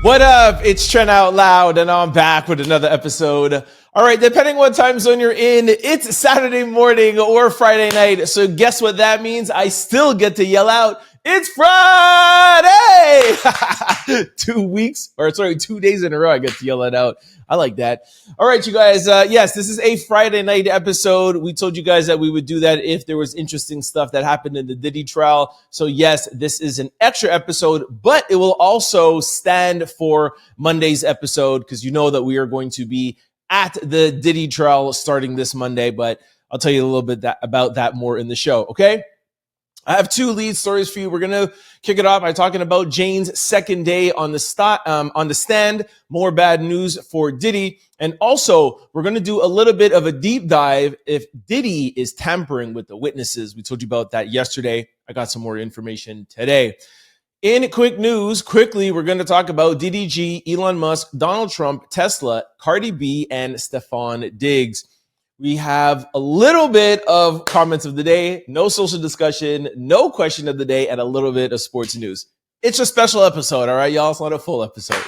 What up? It's Trent Out Loud, and I'm back with another episode. All right, depending what time zone you're in, it's Saturday morning or Friday night. So guess what that means? I still get to yell out, it's Friday! 2 days in a row I get to yell it out. I like that. All right, you guys. Yes, this is a Friday night episode. We told you guys that we would do that if there was interesting stuff that happened in the Diddy trial. So yes, this is an extra episode, but it will also stand for Monday's episode because you know that we are going to be at the Diddy trial starting this Monday, but I'll tell you a little bit about that more in the show, okay? I have two lead stories for you. We're going to kick it off by talking about Jane's second day on the stand, more bad news for Diddy. And also, we're going to do a little bit of a deep dive if Diddy is tampering with the witnesses. We told you about that yesterday. I got some more information today. In quick news, quickly, we're going to talk about Diddy G, Elon Musk, Donald Trump, Tesla, Cardi B, and Stefon Diggs. We have a little bit of comments of the day, no social discussion, no question of the day, and a little bit of sports news. It's a special episode, all right, y'all? It's not a full episode.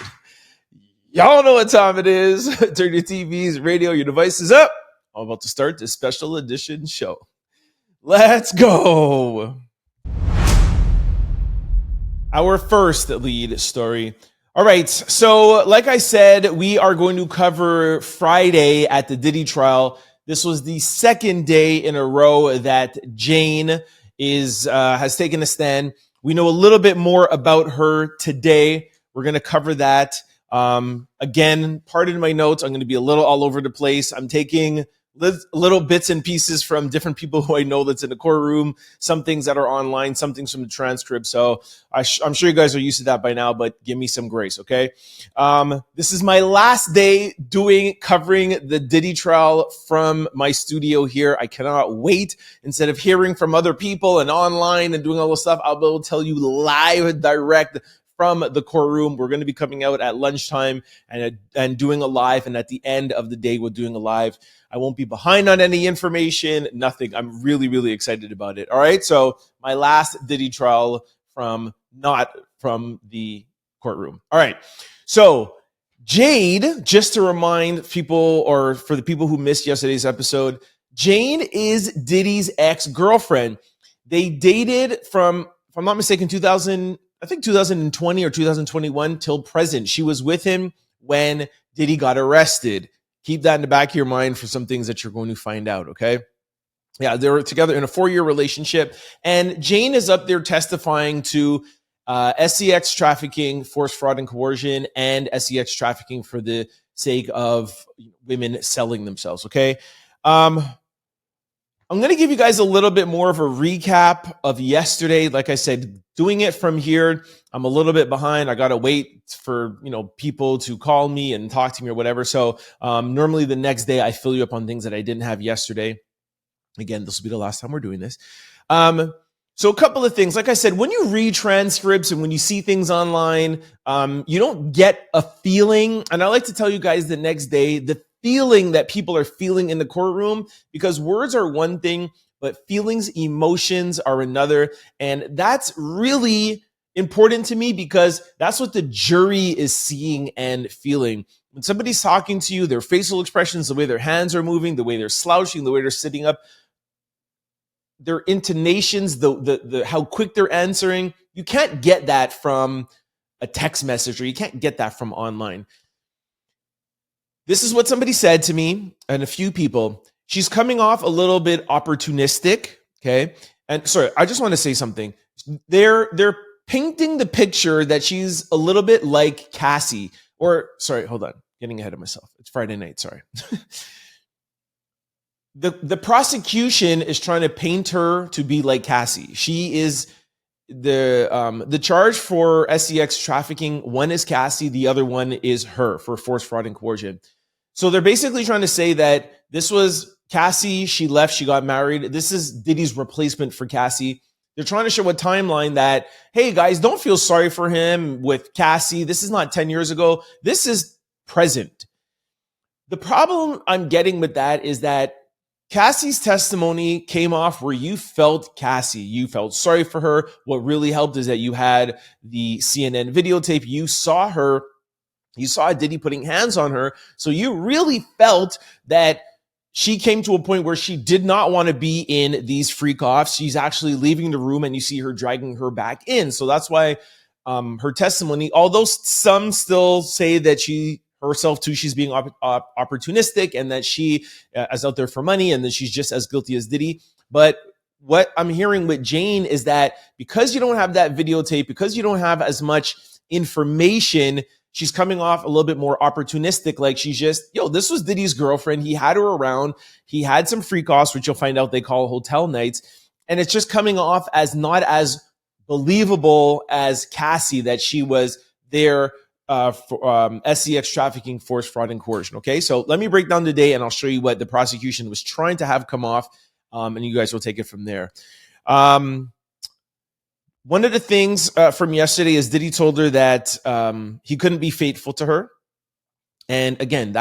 Y'all know what time it is. Turn your TVs, radio, your devices up. I'm about to start this special edition show. Let's go. Our first lead story. All right, so like I said, we are going to cover Friday at the Diddy trial. This was the second day in a row that Jane has taken a stand. We know a little bit more about her today. We're going to cover that. Again, pardon my notes. I'm going to be a little all over the place. I'm taking little bits and pieces from different people who I know that's in the courtroom, some things that are online, some things from the transcript. So I'm sure you guys are used to that by now, but give me some grace, okay? This is my last day covering the Diddy trial from my studio here. I cannot wait. Instead of hearing from other people and online and doing all this stuff, I'll be able to tell you live, direct from the courtroom. We're going to be coming out at lunchtime and doing a live. And at the end of the day, we're doing a live. I won't be behind on any information, nothing. I'm really, really excited about it. All right. So my last Diddy trial not from the courtroom. All right. So Jade, just to remind people or for the people who missed yesterday's episode, Jane is Diddy's ex-girlfriend. They dated from, if I'm not mistaken, 2020 or 2021 till present. She was with him when Diddy got arrested. Keep that in the back of your mind for some things that you're going to find out, okay? Yeah, they were together in a 4-year relationship. And Jane is up there testifying to SEX trafficking, forced fraud and coercion, and SEX trafficking for the sake of women selling themselves, okay? I'm going to give you guys a little bit more of a recap of yesterday. Like I said, doing it from here, I'm a little bit behind. I got to wait for, people to call me and talk to me or whatever. So normally the next day I fill you up on things that I didn't have yesterday. Again, this will be the last time we're doing this. So a couple of things. Like I said, when you read transcripts and when you see things online, you don't get a feeling. And I like to tell you guys the next day, the feeling that people are feeling in the courtroom, because words are one thing, but feelings, emotions are another. And that's really important to me because that's what the jury is seeing and feeling. When somebody's talking to you, their facial expressions, the way their hands are moving, the way they're slouching, the way they're sitting up, their intonations, the how quick they're answering, you can't get that from a text message or you can't get that from online. This is what somebody said to me and a few people. She's coming off a little bit opportunistic, okay? And sorry, I just want to say something. They're painting the picture that she's a little bit like Cassie, or sorry, hold on, getting ahead of myself. It's Friday night, sorry. The prosecution is trying to paint her to be like Cassie. She is the charge for SEX trafficking. One is Cassie, the other one is her for forced fraud and coercion. So they're basically trying to say that this was Cassie. She left, she got married. This is Diddy's replacement for Cassie. They're trying to show a timeline that, hey guys, don't feel sorry for him with Cassie. This is not 10 years ago. This is present. The problem I'm getting with that is that Cassie's testimony came off where you felt Cassie. You felt sorry for her. What really helped is that you had the CNN videotape. You saw her You saw Diddy putting hands on her. So you really felt that she came to a point where she did not want to be in these freak offs. She's actually leaving the room and you see her dragging her back in. So that's why her testimony, although some still say that she herself too, she's being opportunistic and that she is out there for money and that she's just as guilty as Diddy. But what I'm hearing with Jane is that because you don't have that videotape, because you don't have as much information, she's coming off a little bit more opportunistic. Like she's just, this was Diddy's girlfriend. He had her around. He had some freak offs, which you'll find out they call hotel nights. And it's just coming off as not as believable as Cassie, that she was there for SEX trafficking, force, fraud, and coercion. Okay, so let me break down the day and I'll show you what the prosecution was trying to have come off. And you guys will take it from there. One of the things from yesterday is Diddy told her that he couldn't be faithful to her. And again,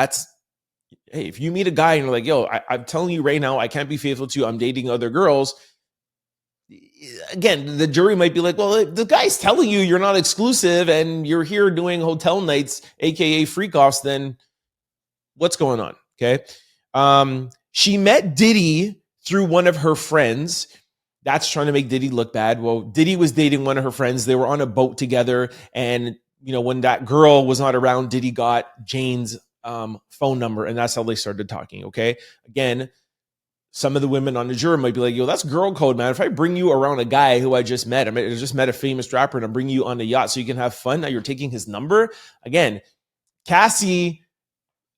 hey, if you meet a guy and you're like, I'm telling you right now, I can't be faithful to you. I'm dating other girls. Again, the jury might be like, well, the guy's telling you you're not exclusive and you're here doing hotel nights, AKA freak offs, then what's going on? Okay. She met Diddy through one of her friends. That's trying to make Diddy look bad. Well, Diddy was dating one of her friends. They were on a boat together. And, when that girl was not around, Diddy got Jane's phone number. And that's how they started talking. Okay. Again, some of the women on the jury might be like, that's girl code, man. If I bring you around a guy who I just met, I just met a famous rapper and I'm bringing you on the yacht so you can have fun. Now you're taking his number. Again, Cassie,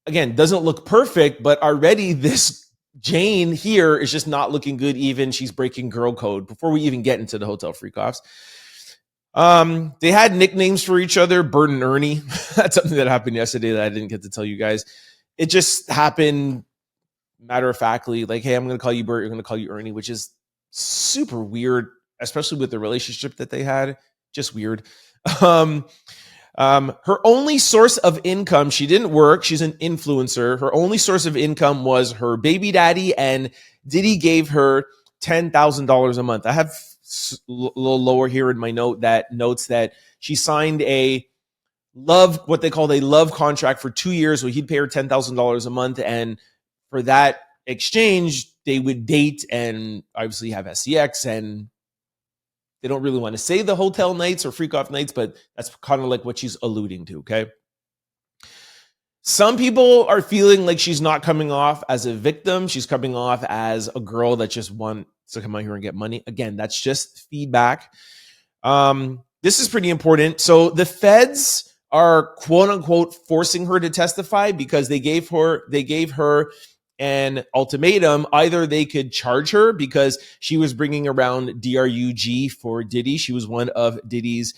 doesn't look perfect, but already this Jane here is just not looking good. Even she's breaking girl code before we even get into the hotel freak offs. They had nicknames for each other, Bert and Ernie. That's something that happened yesterday that I didn't get to tell you guys. It just happened matter of factly, like, hey, I'm going to call you Bert, you're going to call you Ernie, which is super weird, especially with the relationship that they had. Just weird. Her only source of income, she didn't work. She's an influencer. Her only source of income was her baby daddy, and Diddy gave her $10,000 a month. I have a little lower here in my note that notes that she signed what they called a love contract for 2 years where he'd pay her $10,000 a month. And for that exchange, they would date and obviously have SEX, and they don't really want to say the hotel nights or freak off nights, but that's kind of like what she's alluding to, okay? Some people are feeling like she's not coming off as a victim. She's coming off as a girl that just wants to come out here and get money. Again, that's just feedback. This is pretty important. So the feds are quote unquote forcing her to testify because they gave her an ultimatum. Either they could charge her because she was bringing around DRUG for Diddy. She was one of Diddy's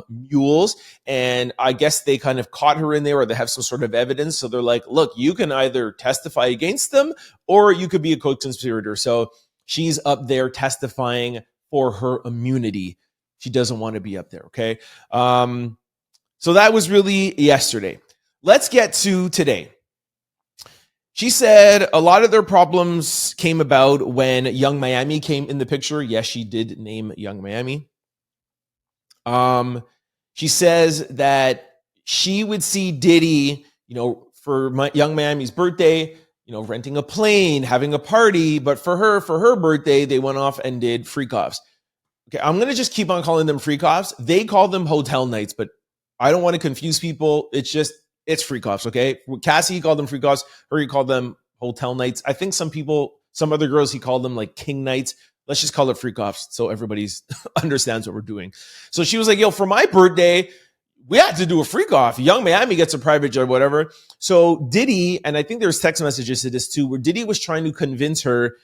mules. And I guess they kind of caught her in there, or they have some sort of evidence. So they're like, look, you can either testify against them or you could be a co-conspirator. So she's up there testifying for her immunity. She doesn't want to be up there. Okay. So that was really yesterday. Let's get to today. She said a lot of their problems came about when Young Miami came in the picture. Yes, she did name Young Miami. She says that she would see Diddy, for Young Miami's birthday, renting a plane, having a party. But for her birthday, they went off and did freak offs. Okay, I'm going to just keep on calling them freak offs. They call them hotel nights, but I don't want to confuse people. It's freak offs, okay? Cassie called them freak offs. Her, he called them hotel nights. I think some other girls, he called them like king nights. Let's just call it freak offs so everybody's understands what we're doing. So she was like, for my birthday, we had to do a freak off. Young Miami gets a private jet or whatever. So Diddy, and I think there's text messages to this too, where Diddy was trying to convince her,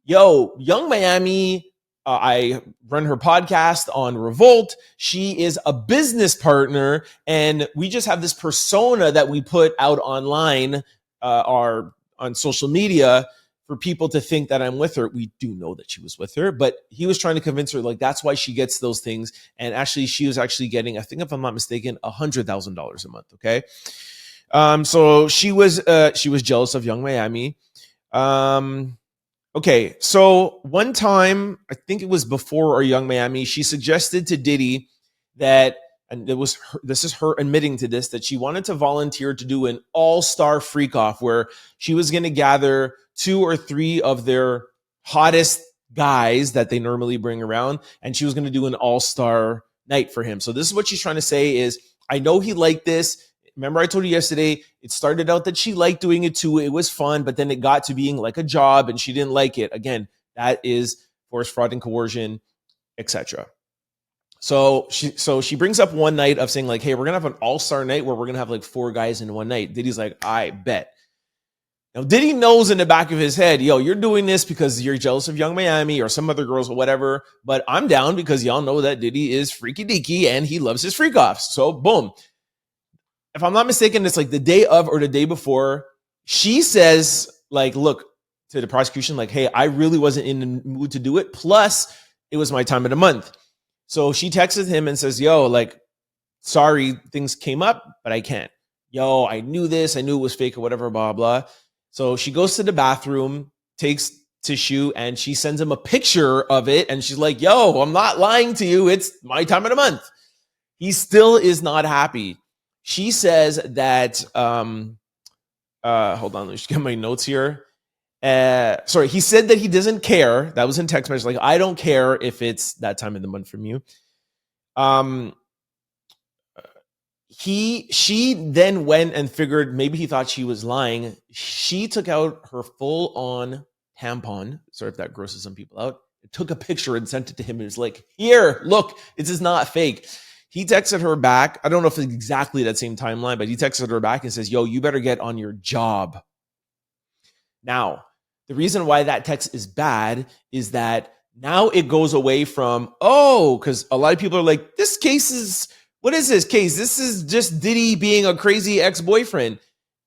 Young Miami, I run her podcast on Revolt. She is a business partner, and we just have this persona that we put out online or on social media for people to think that I'm with her. We do know that she was with her, but he was trying to convince her, like, that's why she gets those things. And actually, she was actually getting, I think if I'm not mistaken, $100,000 a month. Okay. So she was jealous of Young Miami. Okay. So one time, I think it was before or Young Miami, she suggested to Diddy that and this is her admitting to this, that she wanted to volunteer to do an all-star freak off where she was going to gather 2 or 3 of their hottest guys that they normally bring around, and she was going to do an all-star night for him. So this is what she's trying to say is, I know he liked this. Remember I told you yesterday, it started out that she liked doing it too. It was fun, but then it got to being like a job and she didn't like it. Again, that is force, fraud, and coercion, etc. So she brings up one night of saying like, hey, we're going to have an all-star night where we're going to have like 4 guys in one night. Diddy's like, I bet. Now, Diddy knows in the back of his head, yo, you're doing this because you're jealous of Young Miami or some other girls or whatever, but I'm down because y'all know that Diddy is freaky deaky and he loves his freak offs. So boom. If I'm not mistaken, it's like the day of or the day before, she says like, look, to the prosecution, like, hey, I really wasn't in the mood to do it. Plus, it was my time of the month. So she texted him and says, yo, like, sorry, things came up, but I can't. Yo, I knew this. I knew it was fake or whatever, blah, blah. So she goes to the bathroom, takes tissue, and she sends him a picture of it. And she's like, yo, I'm not lying to you. It's my time of the month. He still is not happy. She says that, hold on, let me just get my notes here. He said that he doesn't care. That was in text message. Like, I don't care if it's that time of the month from you. She then went and figured maybe he thought she was lying. She took out her full on tampon. Sorry if that grosses some people out. Took a picture and sent it to him and was like, here, look, this is not fake. He texted her back. I don't know if it's exactly that same timeline, but he texted her back and says, yo, you better get on your job. Now, the reason why that text is bad is that now it goes away from, because a lot of people are like, this case is, what is this case? This is just Diddy being a crazy ex-boyfriend.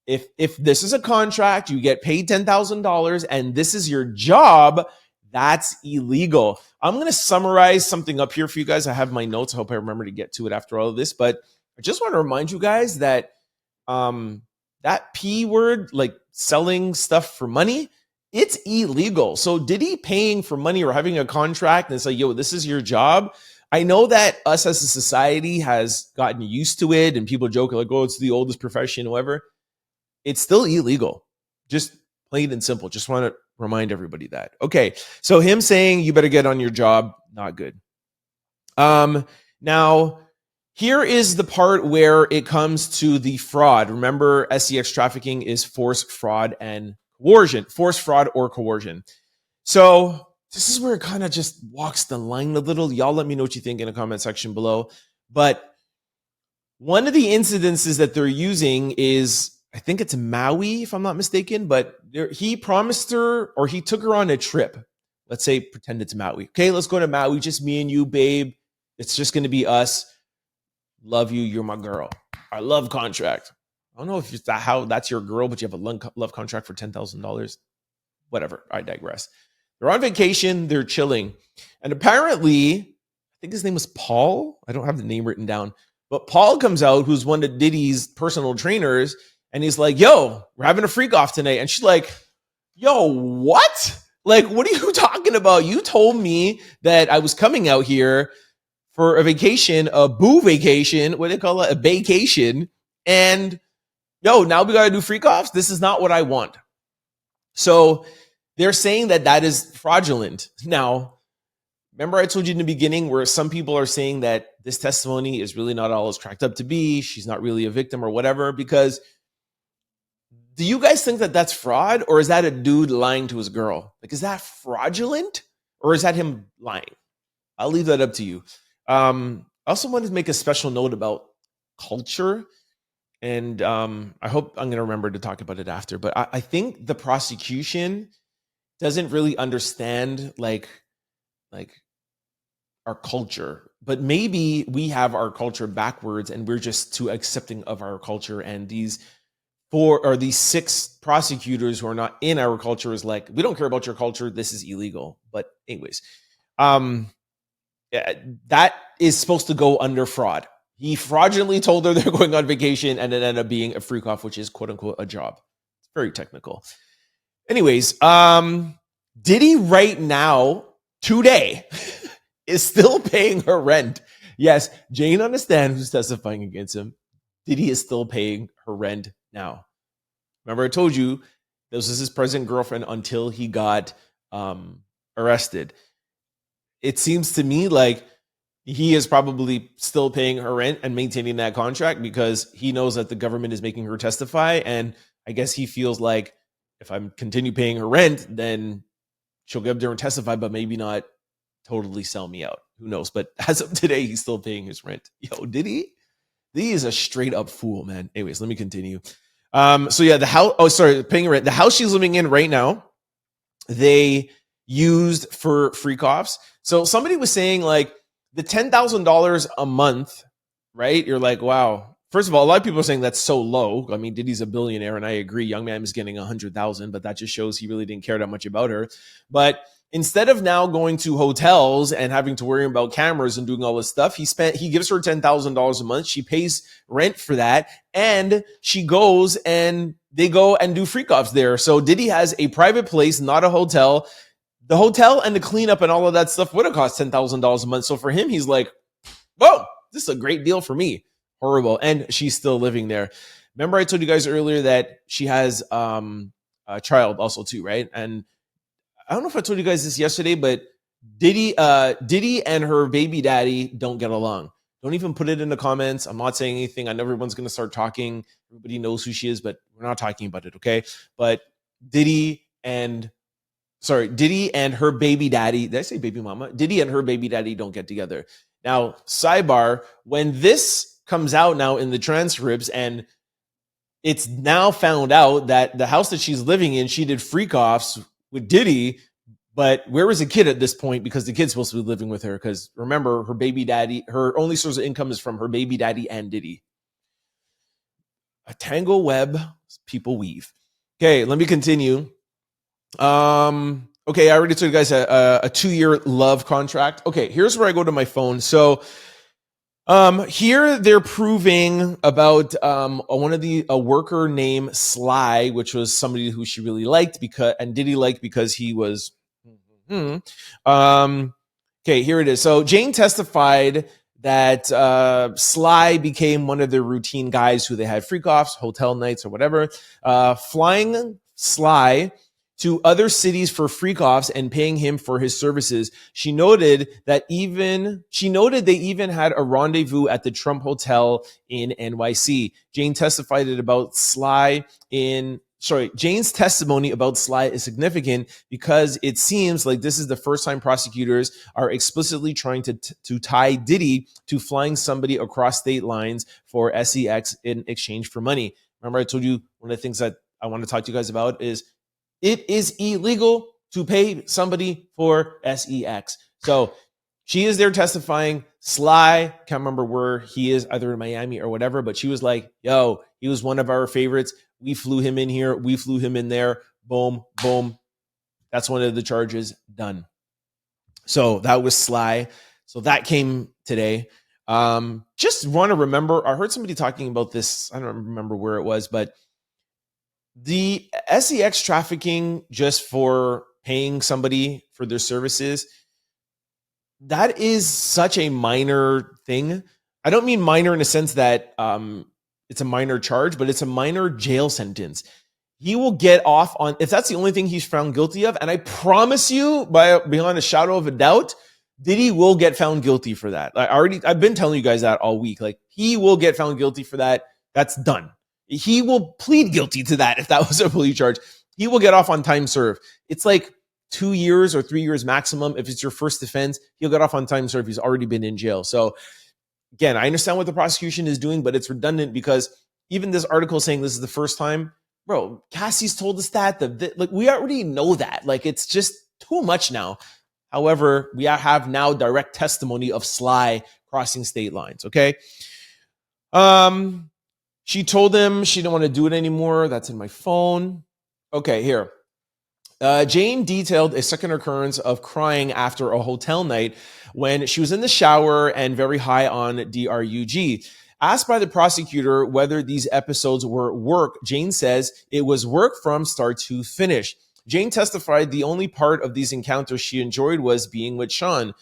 If this is a contract, you get paid $10,000 and this is your job, that's illegal. I'm going to summarize something up here for you guys. I have my notes. I hope I remember to get to it after all of this, but I just want to remind you guys that that P word, like selling stuff for money, it's illegal. So Diddy paying for money or having a contract and it's like, yo, this is your job. I know that us as a society has gotten used to it and people joke like, oh, it's the oldest profession, whatever. It's still illegal. Just plain and simple. Just want to remind everybody that. Okay. So him saying you better get on your job, not good. Now, here is the part where it comes to the fraud. Remember, SEX trafficking is force, fraud, and coercion. Force, fraud, or coercion. So this is where it kind of just walks the line a little. Y'all let me know what you think in the comment section below. But one of the incidences that they're using is, I think it's Maui, if I'm not mistaken, but he promised her or he took her on a trip. Let's say, pretend it's Maui. Okay, let's go to Maui. Just me and you, babe. It's just going to be us. Love you. You're my girl. Our love contract. I don't know if it's how that's your girl, but you have a love contract for $10,000. Whatever. I digress. They're on vacation. They're chilling. And apparently, I think his name was Paul. I don't have the name written down. But Paul comes out, who's one of Diddy's personal trainers. And he's like, yo, we're having a freak off tonight. And she's like, yo, what? Like, what are you talking about? You told me that I was coming out here for a vacation, a boo vacation. What do they call it? A vacation. And yo, now we got to do freak offs. This is not what I want. So they're saying that that is fraudulent. Now, remember I told you in the beginning where some people are saying that this testimony is really not all it's cracked up to be. She's not really a victim or whatever, because do you guys think that that's fraud, or is that a dude lying to his girl? Like, is that fraudulent, or is that him lying? I'll leave that up to you. I also wanted to make a special note about culture, and I hope I'm going to remember to talk about it after. But I think the prosecution doesn't really understand like our culture, but maybe we have our culture backwards, and we're just too accepting of our culture, and these 6 prosecutors who are not in our culture is like, we don't care about your culture. This is illegal. But anyways, that is supposed to go under fraud. He fraudulently told her they're going on vacation and it ended up being a freak off, which is quote unquote a job. It's very technical. Anyways, Diddy right now, today, is still paying her rent. Yes, Jane on the stand who's testifying against him. Diddy is still paying her rent now. Remember, I told you this was his present girlfriend until he got arrested. It seems to me like he is probably still paying her rent and maintaining that contract because he knows that the government is making her testify. And I guess he feels like if I continue paying her rent, then she'll get up there and testify, but maybe not totally sell me out. Who knows? But as of today, he's still paying his rent. Yo, did he? He is a straight up fool, man. Anyways, let me continue. So yeah, the house, paying rent. The house she's living in right now, they used for freak offs. So somebody was saying like the $10,000 a month, right? You're like, wow. First of all, a lot of people are saying that's so low. I mean, Diddy's a billionaire, and I agree. Young Man is getting 100,000, but that just shows he really didn't care that much about her. But instead of now going to hotels and having to worry about cameras and doing all this stuff, he gives her $10,000 a month. She pays rent for that, and she goes and they go and do freak offs there. So Diddy has a private place, not a hotel. The hotel and the cleanup and all of that stuff would have cost $10,000 a month. So for him, he's like, whoa, this is a great deal for me. Horrible. And she's still living there. Remember I told you guys earlier that she has a child also too, right? And I don't know if I told you guys this yesterday, but Diddy and her baby daddy don't get along. Don't even put it in the comments. I'm not saying anything. I know everyone's going to start talking. Everybody knows who she is, but we're not talking about it, okay? But Diddy and her baby daddy. Did I say baby mama? Diddy and her baby daddy don't get together. Now, sidebar, when this comes out now in the transcripts and it's now found out that the house that she's living in, she did freak offs with Diddy, but where was the kid at this point? Because the kid's supposed to be living with her. Because remember, her baby daddy, her only source of income is from her baby daddy and Diddy. A tangle web people weave. Okay, let me continue. Okay, I already told you guys a 2-year love contract. Okay, here's where I go to my phone. So here they're proving about a worker named Sly, which was somebody who she really liked and Diddy liked because he was okay, here it is. So Jane testified that Sly became one of their routine guys who they had freak offs, hotel nights or whatever, flying Sly to other cities for freak offs and paying him for his services. She noted they even had a rendezvous at the Trump Hotel in NYC. Jane's testimony about Sly is significant because it seems like this is the first time prosecutors are explicitly trying to tie Diddy to flying somebody across state lines for SEX in exchange for money. Remember, I told you one of the things that I want to talk to you guys about is it is illegal to pay somebody for SEX. So she is there testifying. Sly, can't remember where he is, either in Miami or whatever, but she was like, yo, he was one of our favorites. We flew him in here. We flew him in there. Boom, boom. That's one of the charges done. So that was Sly. So that came today. Just want to remember, I heard somebody talking about this. I don't remember where it was, but the SEX trafficking just for paying somebody for their services, that is such a minor thing. I don't mean minor in a sense that it's a minor charge, but it's a minor jail sentence. He will get off on, if that's the only thing he's found guilty of, and I promise you, beyond a shadow of a doubt, Diddy will get found guilty for that. I've been telling you guys that all week. Like, he will get found guilty for that. That's done. He will plead guilty to that if that was a plea charge. He will get off on time served. It's like 2 years or 3 years maximum. If it's your first offense, he'll get off on time served. He's already been in jail. So again, I understand what the prosecution is doing, but it's redundant because even this article saying this is the first time, bro, Cassie's told us that. Like, we already know that. Like, it's just too much now. However, we have now direct testimony of Sly crossing state lines. Okay. She told him she didn't want to do it anymore. That's in my phone. Okay, here. Jane detailed a second occurrence of crying after a hotel night when she was in the shower and very high on DRUG. Asked by the prosecutor whether these episodes were work, Jane says it was work from start to finish. Jane testified the only part of these encounters she enjoyed was being with Sean.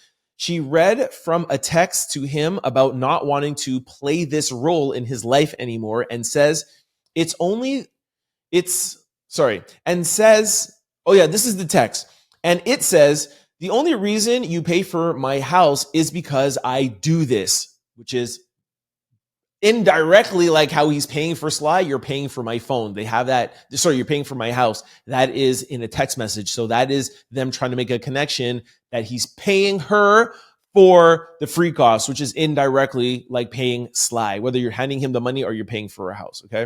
She read from a text to him about not wanting to play this role in his life anymore and says, and says, oh yeah, this is the text. And it says, the only reason you pay for my house is because I do this, which is indirectly like how he's paying for Sly. You're paying for my phone. They have that. Sorry, you're paying for my house. That is in a text message. So that is them trying to make a connection that he's paying her for the freak offs, which is indirectly like paying Sly, whether you're handing him the money or you're paying for a house. Okay.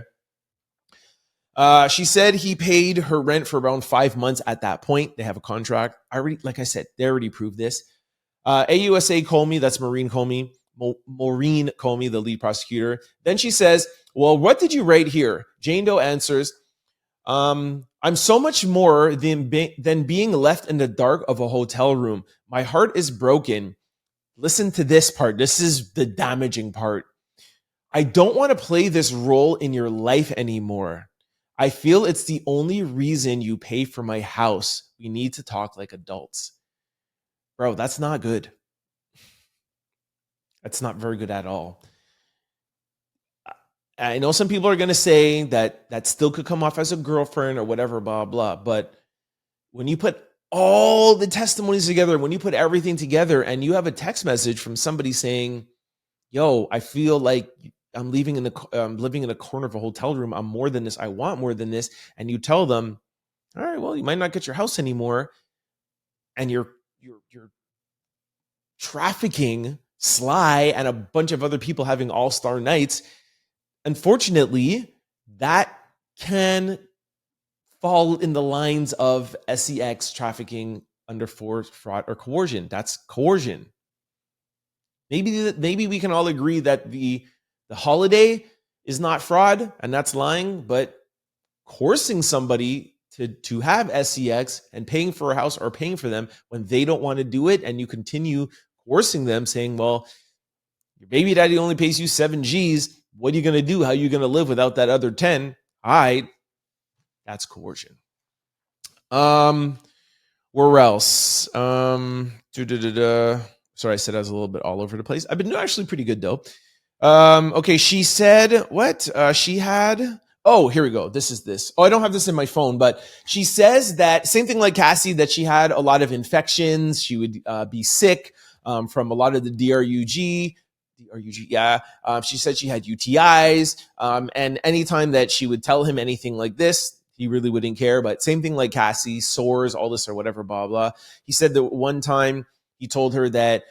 She said he paid her rent for around 5 months at that point. They have a contract. Like I said, they already proved this. AUSA Comey, that's Maureen Comey, the lead prosecutor. Then she says, well, what did you write here? Jane Doe answers, I'm so much more than being left in the dark of a hotel room. My heart is broken. Listen to this part. This is the damaging part. I don't want to play this role in your life anymore. I feel it's the only reason you pay for my house. We need to talk like adults. Bro, that's not good. That's not very good at all. I know some people are going to say that still could come off as a girlfriend or whatever, blah, blah. But when you put all the testimonies together, when you put everything together and you have a text message from somebody saying, yo, I feel like I'm living in a corner of a hotel room. I'm more than this. I want more than this. And you tell them, all right, well, you might not get your house anymore. And you're trafficking Sly and a bunch of other people having all-star nights. Unfortunately, that can fall in the lines of SEX trafficking under force, fraud, or coercion. That's coercion. Maybe we can all agree that the holiday is not fraud and that's lying, but coercing somebody to have SEX and paying for a house or paying for them when they don't want to do it, and you continue coercing them, saying, well, your baby daddy only pays you 7 G's. What are you going to do? How are you going to live without that other 10? All right. That's coercion. Where else? Sorry, I said I was a little bit all over the place. I've been doing actually pretty good though. Okay, she said what? She had. Oh, here we go. This is this. Oh, I don't have this in my phone, but she says that same thing like Cassie, that she had a lot of infections. She would be sick from a lot of the DRUG. Yeah. She said she had UTIs. And anytime that she would tell him anything like this, he really wouldn't care. But same thing like Cassie, sores, all this or whatever, blah, blah. He said that one time he told her that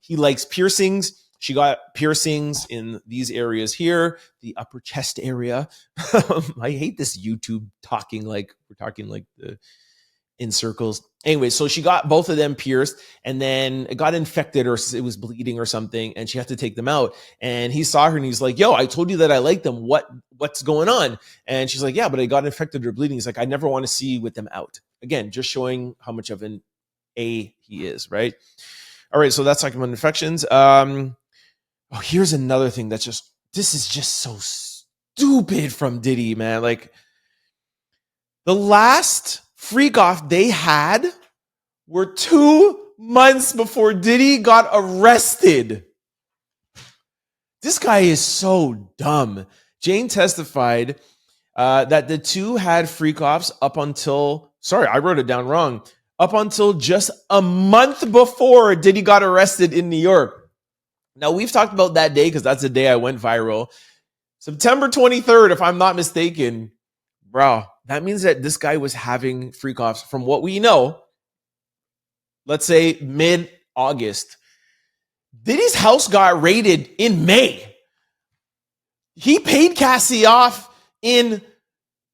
he likes piercings. She got piercings in these areas here, the upper chest area. I hate this YouTube talking like we're talking like in circles. Anyway, so she got both of them pierced, and then it got infected, or it was bleeding or something, and she had to take them out. And he saw her and he's like, yo, I told you that I like them. What's going on? And she's like, yeah, but I got infected or bleeding. He's like, I never want to see you with them out. Again, just showing how much of an A he is, right? All right, so that's talking about infections. Here's another thing this is just so stupid from Diddy, man. Like, the last freak off they had were 2 months before Diddy got arrested. This guy is so dumb. Jane testified that the two had freak offs up until just a month before Diddy got arrested in New York. Now, we've talked about that day because that's the day I went viral. September 23rd, if I'm not mistaken. Bro, that means that this guy was having freak offs from what we know, let's say mid-August. Diddy's house got raided in May. He paid Cassie off in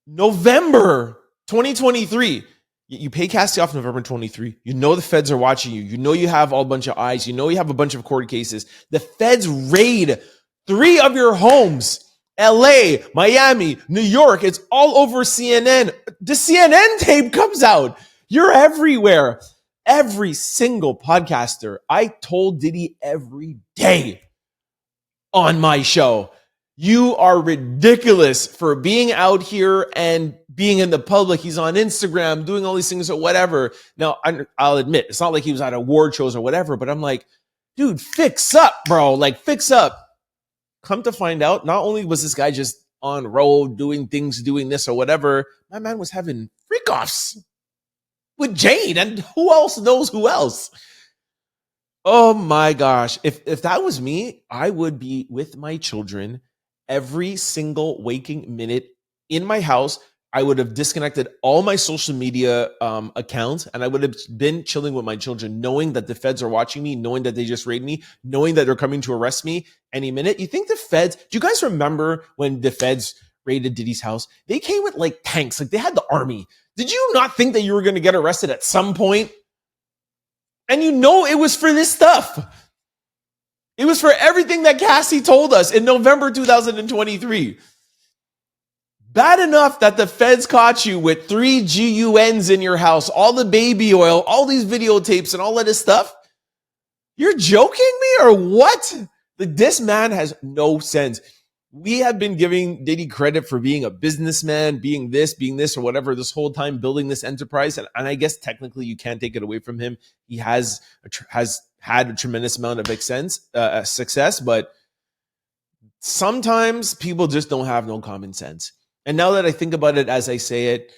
November 2023. You pay Cassie off November 23. You know the feds are watching you. You know you have all bunch of eyes. You know you have a bunch of court cases. The feds raid 3 of your homes. LA, Miami, New York. It's all over CNN. The CNN tape comes out. You're everywhere. Every single podcaster. I told Diddy every day on my show, You are ridiculous for being out here and being in the public. He's on Instagram doing all these things or whatever. Now, I'll admit, it's not like he was at award shows or whatever, but I'm like, dude, fix up, bro. Like, fix up. Come to find out, not only was this guy just on road doing things, doing this or whatever, my man was having freak offs with Jane, and who else knows who else? Oh my gosh. If that was me, I would be with my children every single waking minute in my house. I would have disconnected all my social media accounts, and I would have been chilling with my children, knowing that the feds are watching me, knowing that they just raided me, knowing that they're coming to arrest me any minute. You think the feds, do you guys remember when the feds raided Diddy's house? They came with like tanks, like they had the army. Did you not think that you were going to get arrested at some point? And you know it was for this stuff. It was for everything that Cassie told us in November 2023. Bad enough that the feds caught you with 3 GUNs in your house, all the baby oil, all these videotapes and all of this stuff. You're joking me or what? This man has no sense. We have been giving Diddy credit for being a businessman, being this or whatever this whole time, building this enterprise. And I guess technically you can't take it away from him. He has had a tremendous amount of success, but sometimes people just don't have no common sense. And now that I think about it as I say it,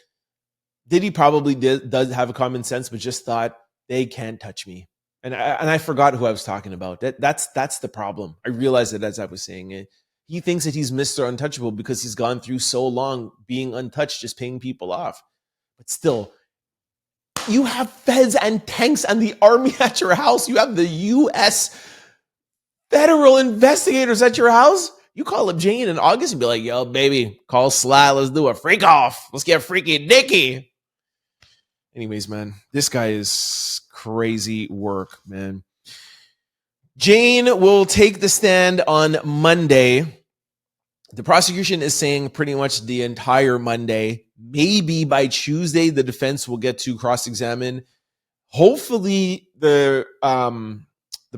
Diddy probably does have a common sense, but just thought, they can't touch me. And I forgot who I was talking about. That's the problem. I realized it as I was saying it. He thinks that he's Mr. Untouchable because he's gone through so long being untouched, just paying people off. But still, you have feds and tanks and the army at your house. You have the U.S. federal investigators at your house. You call up Jane in August and be like, yo, baby, call Sly. Let's do a freak off. Let's get freaky dicky. Anyways, man, this guy is crazy work, man. Jane will take the stand on Monday. The prosecution is saying pretty much the entire Monday. Maybe by Tuesday, the defense will get to cross-examine. Hopefully, the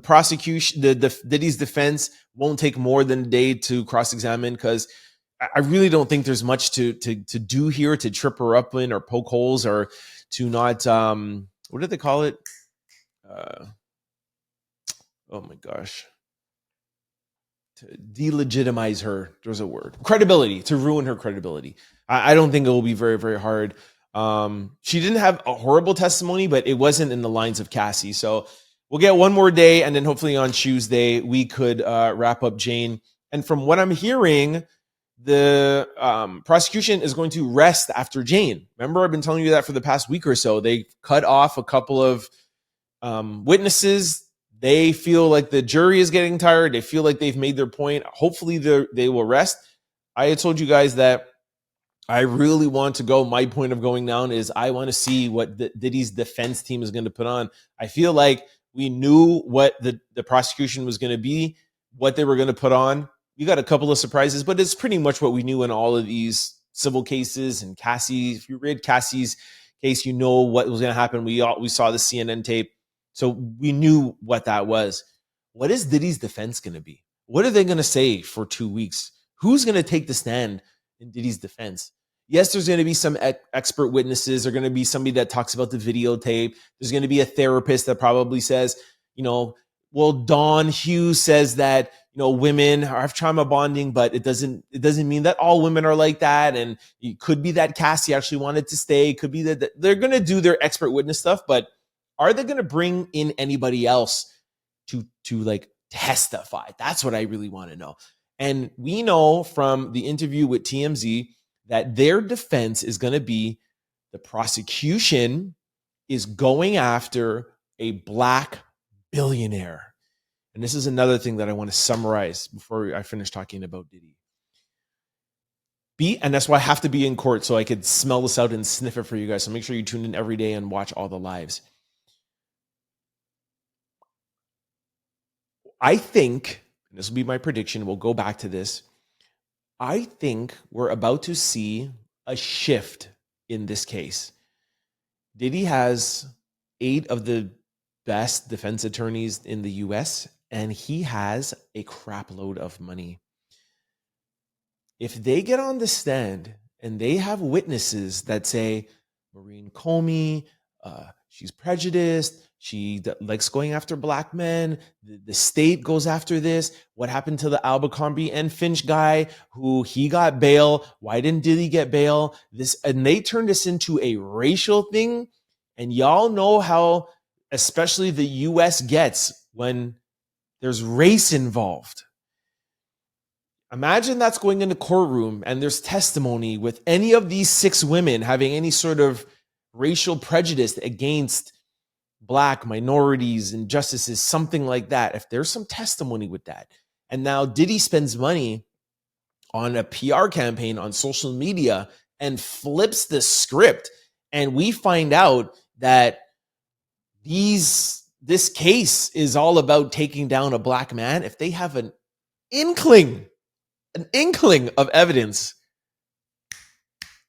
prosecution, Diddy's defense won't take more than a day to cross-examine, because I really don't think there's much to do here to trip her up in or poke holes or to not, what did they call it? Oh my gosh. To delegitimize her. There's a word. Credibility, to ruin her credibility. I don't think it will be very, very hard. She didn't have a horrible testimony, but it wasn't in the lines of Cassie. So we'll get one more day, and then hopefully on Tuesday we could wrap up Jane. And from what I'm hearing, the prosecution is going to rest after Jane. Remember, I've been telling you that for the past week or so. They cut off a couple of witnesses. They feel like the jury is getting tired. They feel like they've made their point. Hopefully they will rest. I had told you guys that I really want to go. My point of going down is I want to see what Diddy's defense team is going to put on. I feel like we knew what the prosecution was going to be, what they were going to put on. We got a couple of surprises, but it's pretty much what we knew in all of these civil cases. And Cassie, if you read Cassie's case, you know what was going to happen. We saw the CNN tape. So we knew what that was. What is Diddy's defense going to be? What are they going to say for 2 weeks? Who's going to take the stand in Diddy's defense? Yes, there's going to be some expert witnesses. There's going to be somebody that talks about the videotape. There's going to be a therapist that probably says, well, Dawn Hughes says that, women have trauma bonding, but it doesn't mean that all women are like that. And it could be that Cassie actually wanted to stay. It could be that they're going to do their expert witness stuff, but are they going to bring in anybody else to like testify? That's what I really want to know. And we know from the interview with TMZ that their defense is going to be the prosecution is going after a black billionaire. And this is another thing that I want to summarize before I finish talking about Diddy. And that's why I have to be in court so I could smell this out and sniff it for you guys. So make sure you tune in every day and watch all the lives. I think, and this will be my prediction, we'll go back to this. I think we're about to see a shift in this case. Diddy has 8 of the best defense attorneys in the US, and he has a crap load of money. if they get on the stand and they have witnesses that say Maureen Comey, she's prejudiced, she likes going after black men, the state goes after this, what happened to the Abercrombie and Finch guy who he got bail, why didn't Diddy get bail, and they turned this into a racial thing, and y'all know how especially the US gets when there's race involved. Imagine that's going in the courtroom and there's testimony with any of these 6 women having any sort of racial prejudice against black minorities and justices, something like that. If there's some testimony with that, and now Diddy spends money on a PR campaign on social media and flips the script, and we find out that this case is all about taking down a black man, if they have an inkling of evidence,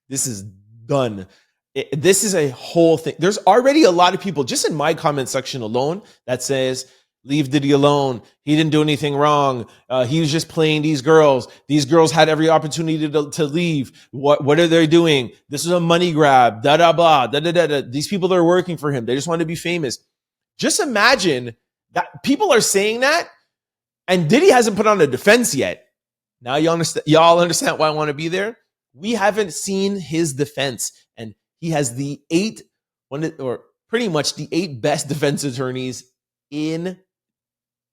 this is done. This is a whole thing. There's already a lot of people just in my comment section alone that says, leave Diddy alone. He didn't do anything wrong. He was just playing these girls. These girls had every opportunity to leave. What are they doing? This is a money grab. Da da blah. Da da da da. These people are working for him. They just want to be famous. Just imagine that people are saying that, and Diddy hasn't put on a defense yet. Now y'all understand why I want to be there. We haven't seen his defense, and he has pretty much the 8 best defense attorneys in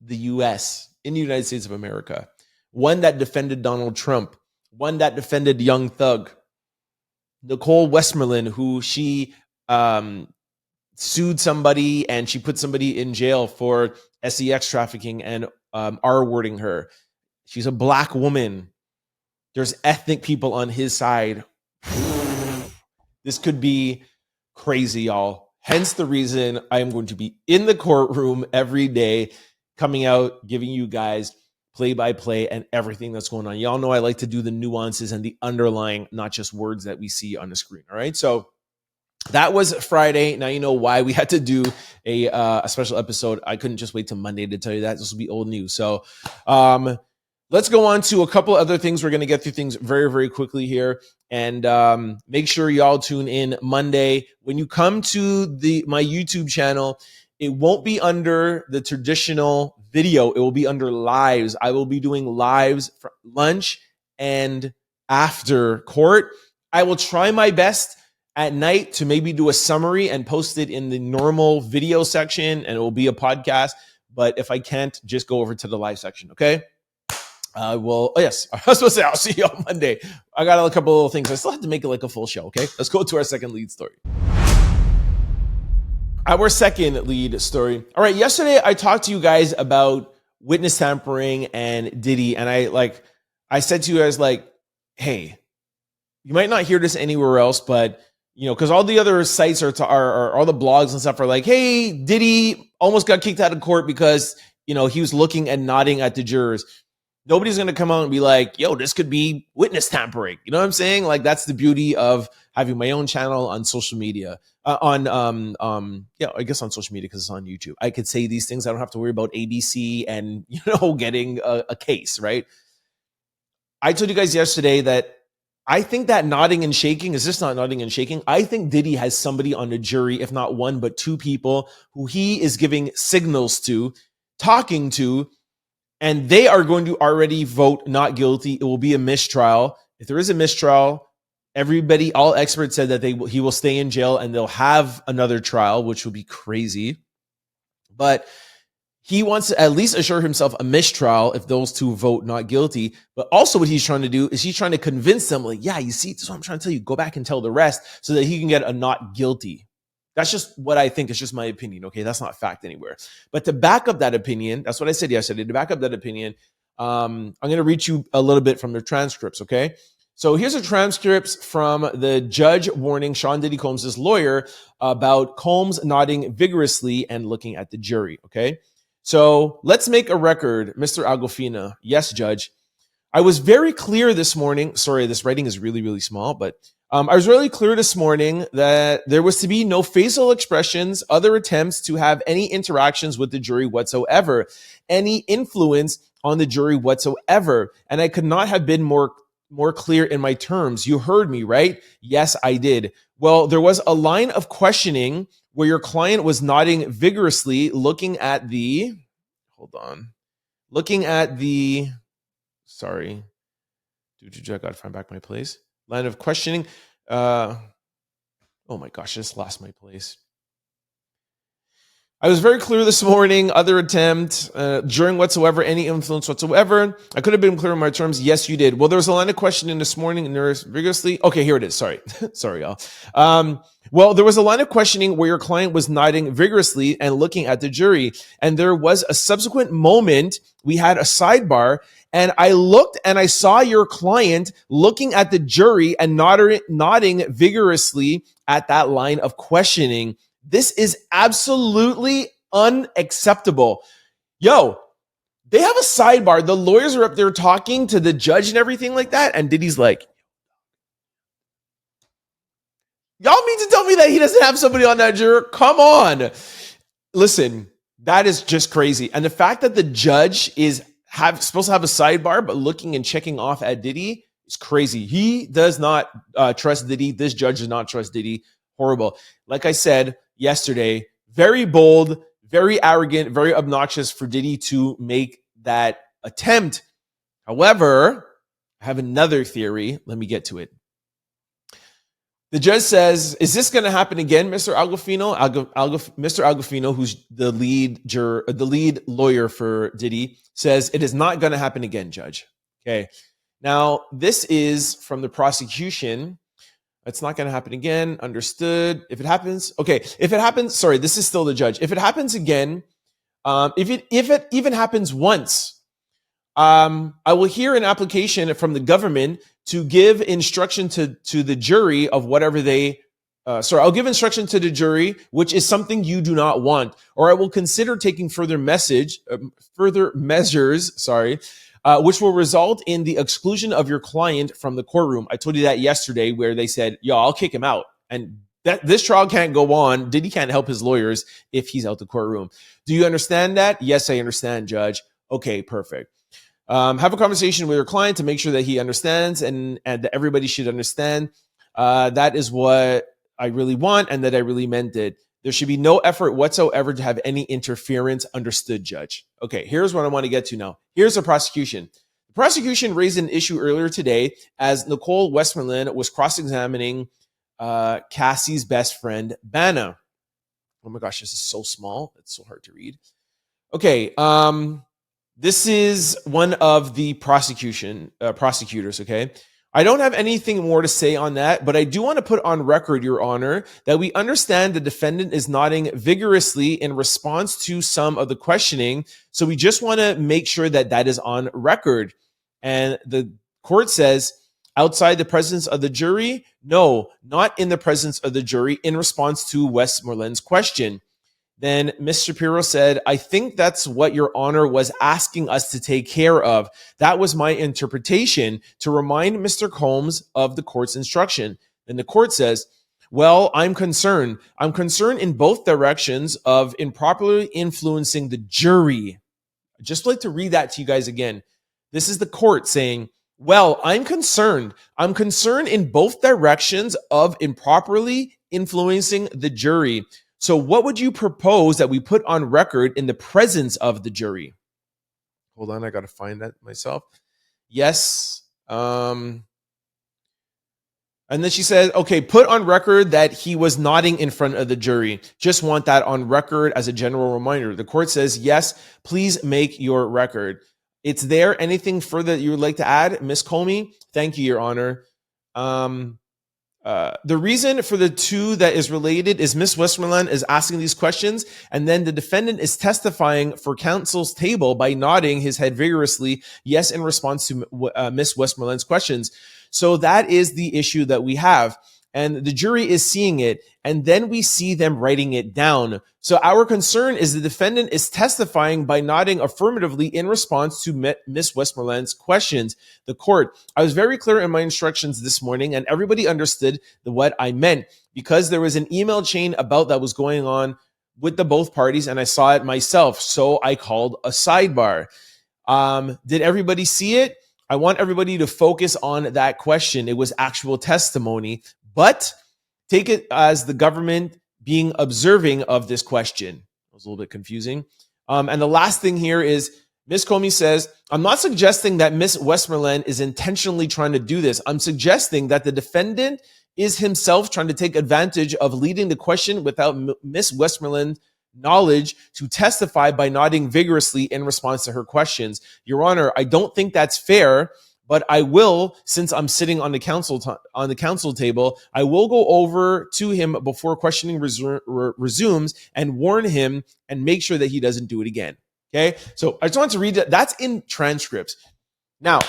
the US, in the United States of America. One that defended Donald Trump, one that defended Young Thug, Nicole Westmoreland, who she sued somebody and she put somebody in jail for sex trafficking and R-wording her. She's a black woman. There's ethnic people on his side. This could be crazy, y'all. Hence the reason I am going to be in the courtroom every day, coming out, giving you guys play-by-play and everything that's going on. Y'all know I like to do the nuances and the underlying, not just words that we see on the screen. All right, so that was Friday. Now you know why we had to do a special episode. I couldn't just wait till Monday to tell you that. This will be old news. So let's go on to a couple other things. We're going to get through things very, very quickly here. And make sure y'all tune in Monday. When you come to my YouTube channel, it won't be under the traditional video. It will be under lives. I will be doing lives for lunch and after court. I will try my best at night to maybe do a summary and post it in the normal video section, and it will be a podcast. But if I can't, just go over to the live section, okay? Yes, I was supposed to say I'll see you on Monday. I got a couple little things. I still have to make it like a full show, okay? Let's go to our second lead story. Our second lead story. All right, yesterday I talked to you guys about witness tampering and Diddy, and I said to you guys, hey, you might not hear this anywhere else, but because all the other sites are all the blogs and stuff are like, hey, Diddy almost got kicked out of court because he was looking and nodding at the jurors. Nobody's going to come out and be like, yo, this could be witness tampering. You know what I'm saying? That's the beauty of having my own channel on social media, I guess on social media because it's on YouTube. I could say these things. I don't have to worry about ABC and, getting a case, right? I told you guys yesterday that I think that nodding and shaking is just not nodding and shaking. I think Diddy has somebody on the jury, if not one, but 2 people who he is giving signals to, talking to, and they are going to already vote not guilty. It will be a mistrial. If there is a mistrial, all experts said that he will stay in jail and they'll have another trial, which will be crazy. But he wants to at least assure himself a mistrial if those 2 vote not guilty. But also what he's trying to do is he's trying to convince them, yeah, you see, this is what I'm trying to tell you. Go back and tell the rest so that he can get a not guilty. That's just what I think. It's just my opinion, okay? That's not fact anywhere. But to back up that opinion, that's what I said yesterday. To back up that opinion, I'm going to read you a little bit from the transcripts, okay? So here's a transcripts from the judge warning Sean Diddy Combs' lawyer about Combs nodding vigorously and looking at the jury, okay? So let's make a record, Mr. Agofina. Yes, Judge. I was very clear this morning. Sorry, this writing is really, really small, but I was really clear this morning that there was to be no facial expressions, other attempts to have any interactions with the jury whatsoever, any influence on the jury whatsoever. And I could not have been more more clear in my terms? You heard me, right? Yes, I did. Well, there was a line of questioning where your client was nodding vigorously, looking at the, sorry, I gotta find back my place. Line of questioning. Oh my gosh, I just lost my place. I was very clear this morning, other attempt, during whatsoever, any influence whatsoever. I could have been clear in my terms. Yes, you did. Well, there was a line of questioning this morning and there was vigorously. Okay, here it is. Sorry. Sorry, y'all. Well, there was a line of questioning where your client was nodding vigorously and looking at the jury. And there was a subsequent moment. We had a sidebar and I looked and I saw your client looking at the jury and nodding vigorously at that line of questioning. This is absolutely unacceptable. Yo, they have a sidebar. The lawyers are up there talking to the judge and everything like that. And Diddy's like, y'all mean to tell me that he doesn't have somebody on that juror? Come on. Listen, that is just crazy. And the fact that the judge is supposed to have a sidebar, but looking and checking off at Diddy is crazy. He does not trust Diddy. This judge does not trust Diddy. Horrible. Like I said yesterday, very bold, very arrogant, very obnoxious for Diddy to make that attempt. However, I have another theory. Let me get to it. The judge says, is this going to happen again, Mr. Agofino? Mr. Agofino, who's the lead lawyer for Diddy, says it is not going to happen again, Judge. Okay. Now, this is from the prosecution. It's not going to happen again. Understood. If it happens, okay. If it happens, sorry, this is still the judge. If it happens again, if it even happens once, I will hear an application from the government to give instruction to the jury of whatever they. I'll give instruction to the jury, which is something you do not want, or I will consider taking further measures. Which will result in the exclusion of your client from the courtroom. I told you that yesterday where they said, yo, I'll kick him out. And this trial can't go on. Diddy can't help his lawyers if he's out the courtroom. Do you understand that? Yes, I understand, Judge. Okay, perfect. Have a conversation with your client to make sure that he understands and that everybody should understand. That is what I really want and that I really meant it. There should be no effort whatsoever to have any interference. Understood, Judge. Okay, here's what I want to get to now. Here's the prosecution. The prosecution raised an issue earlier today as Nicole Westmoreland was cross-examining Cassie's best friend, Banna. Oh my gosh, this is so small. It's so hard to read. Okay, this is one of the prosecutors, okay? I don't have anything more to say on that, but I do want to put on record, Your Honor, that we understand the defendant is nodding vigorously in response to some of the questioning. So we just want to make sure that that is on record. And the court says, outside the presence of the jury? No, not in the presence of the jury in response to Westmoreland's question. Then Ms. Shapiro said, I think that's what Your Honor was asking us to take care of. That was my interpretation to remind Mr. Combs of the court's instruction. Then the court says, well, I'm concerned. I'm concerned in both directions of improperly influencing the jury. I'd just like to read that to you guys again. This is the court saying, well, I'm concerned. I'm concerned in both directions of improperly influencing the jury. So what would you propose that we put on record in the presence of the jury? Hold on, I got to find that myself. Yes. And then she said, okay, put on record that he was nodding in front of the jury. Just want that on record as a general reminder. The court says, yes, please make your record. It's there. Anything further that you would like to add, Ms. Comey? Thank you, Your Honor. The reason for the two that is related is Ms. Westmoreland is asking these questions, and then the defendant is testifying for counsel's table by nodding his head vigorously, yes, in response to Ms. Westmoreland's questions. So that is the issue that we have. And the jury is seeing it, and then we see them writing it down. So our concern is the defendant is testifying by nodding affirmatively in response to Ms. Westmoreland's questions. The court, I was very clear in my instructions this morning, and everybody understood what I meant because there was an email chain about that was going on with the both parties, and I saw it myself. So I called a sidebar. Did everybody see it? I want everybody to focus on that question. It was actual testimony, but take it as the government being observing of this question. It was a little bit confusing. And the last thing here is Ms. Comey says, I'm not suggesting that Ms. Westmoreland is intentionally trying to do this. I'm suggesting that the defendant is himself trying to take advantage of leading the question without Ms. Westmoreland's knowledge to testify by nodding vigorously in response to her questions. Your Honor, I don't think that's fair, but I will, since I'm sitting on the counsel table, I will go over to him before questioning resumes and warn him and make sure that he doesn't do it again. Okay, so I just want to read that. That's in transcripts. Now,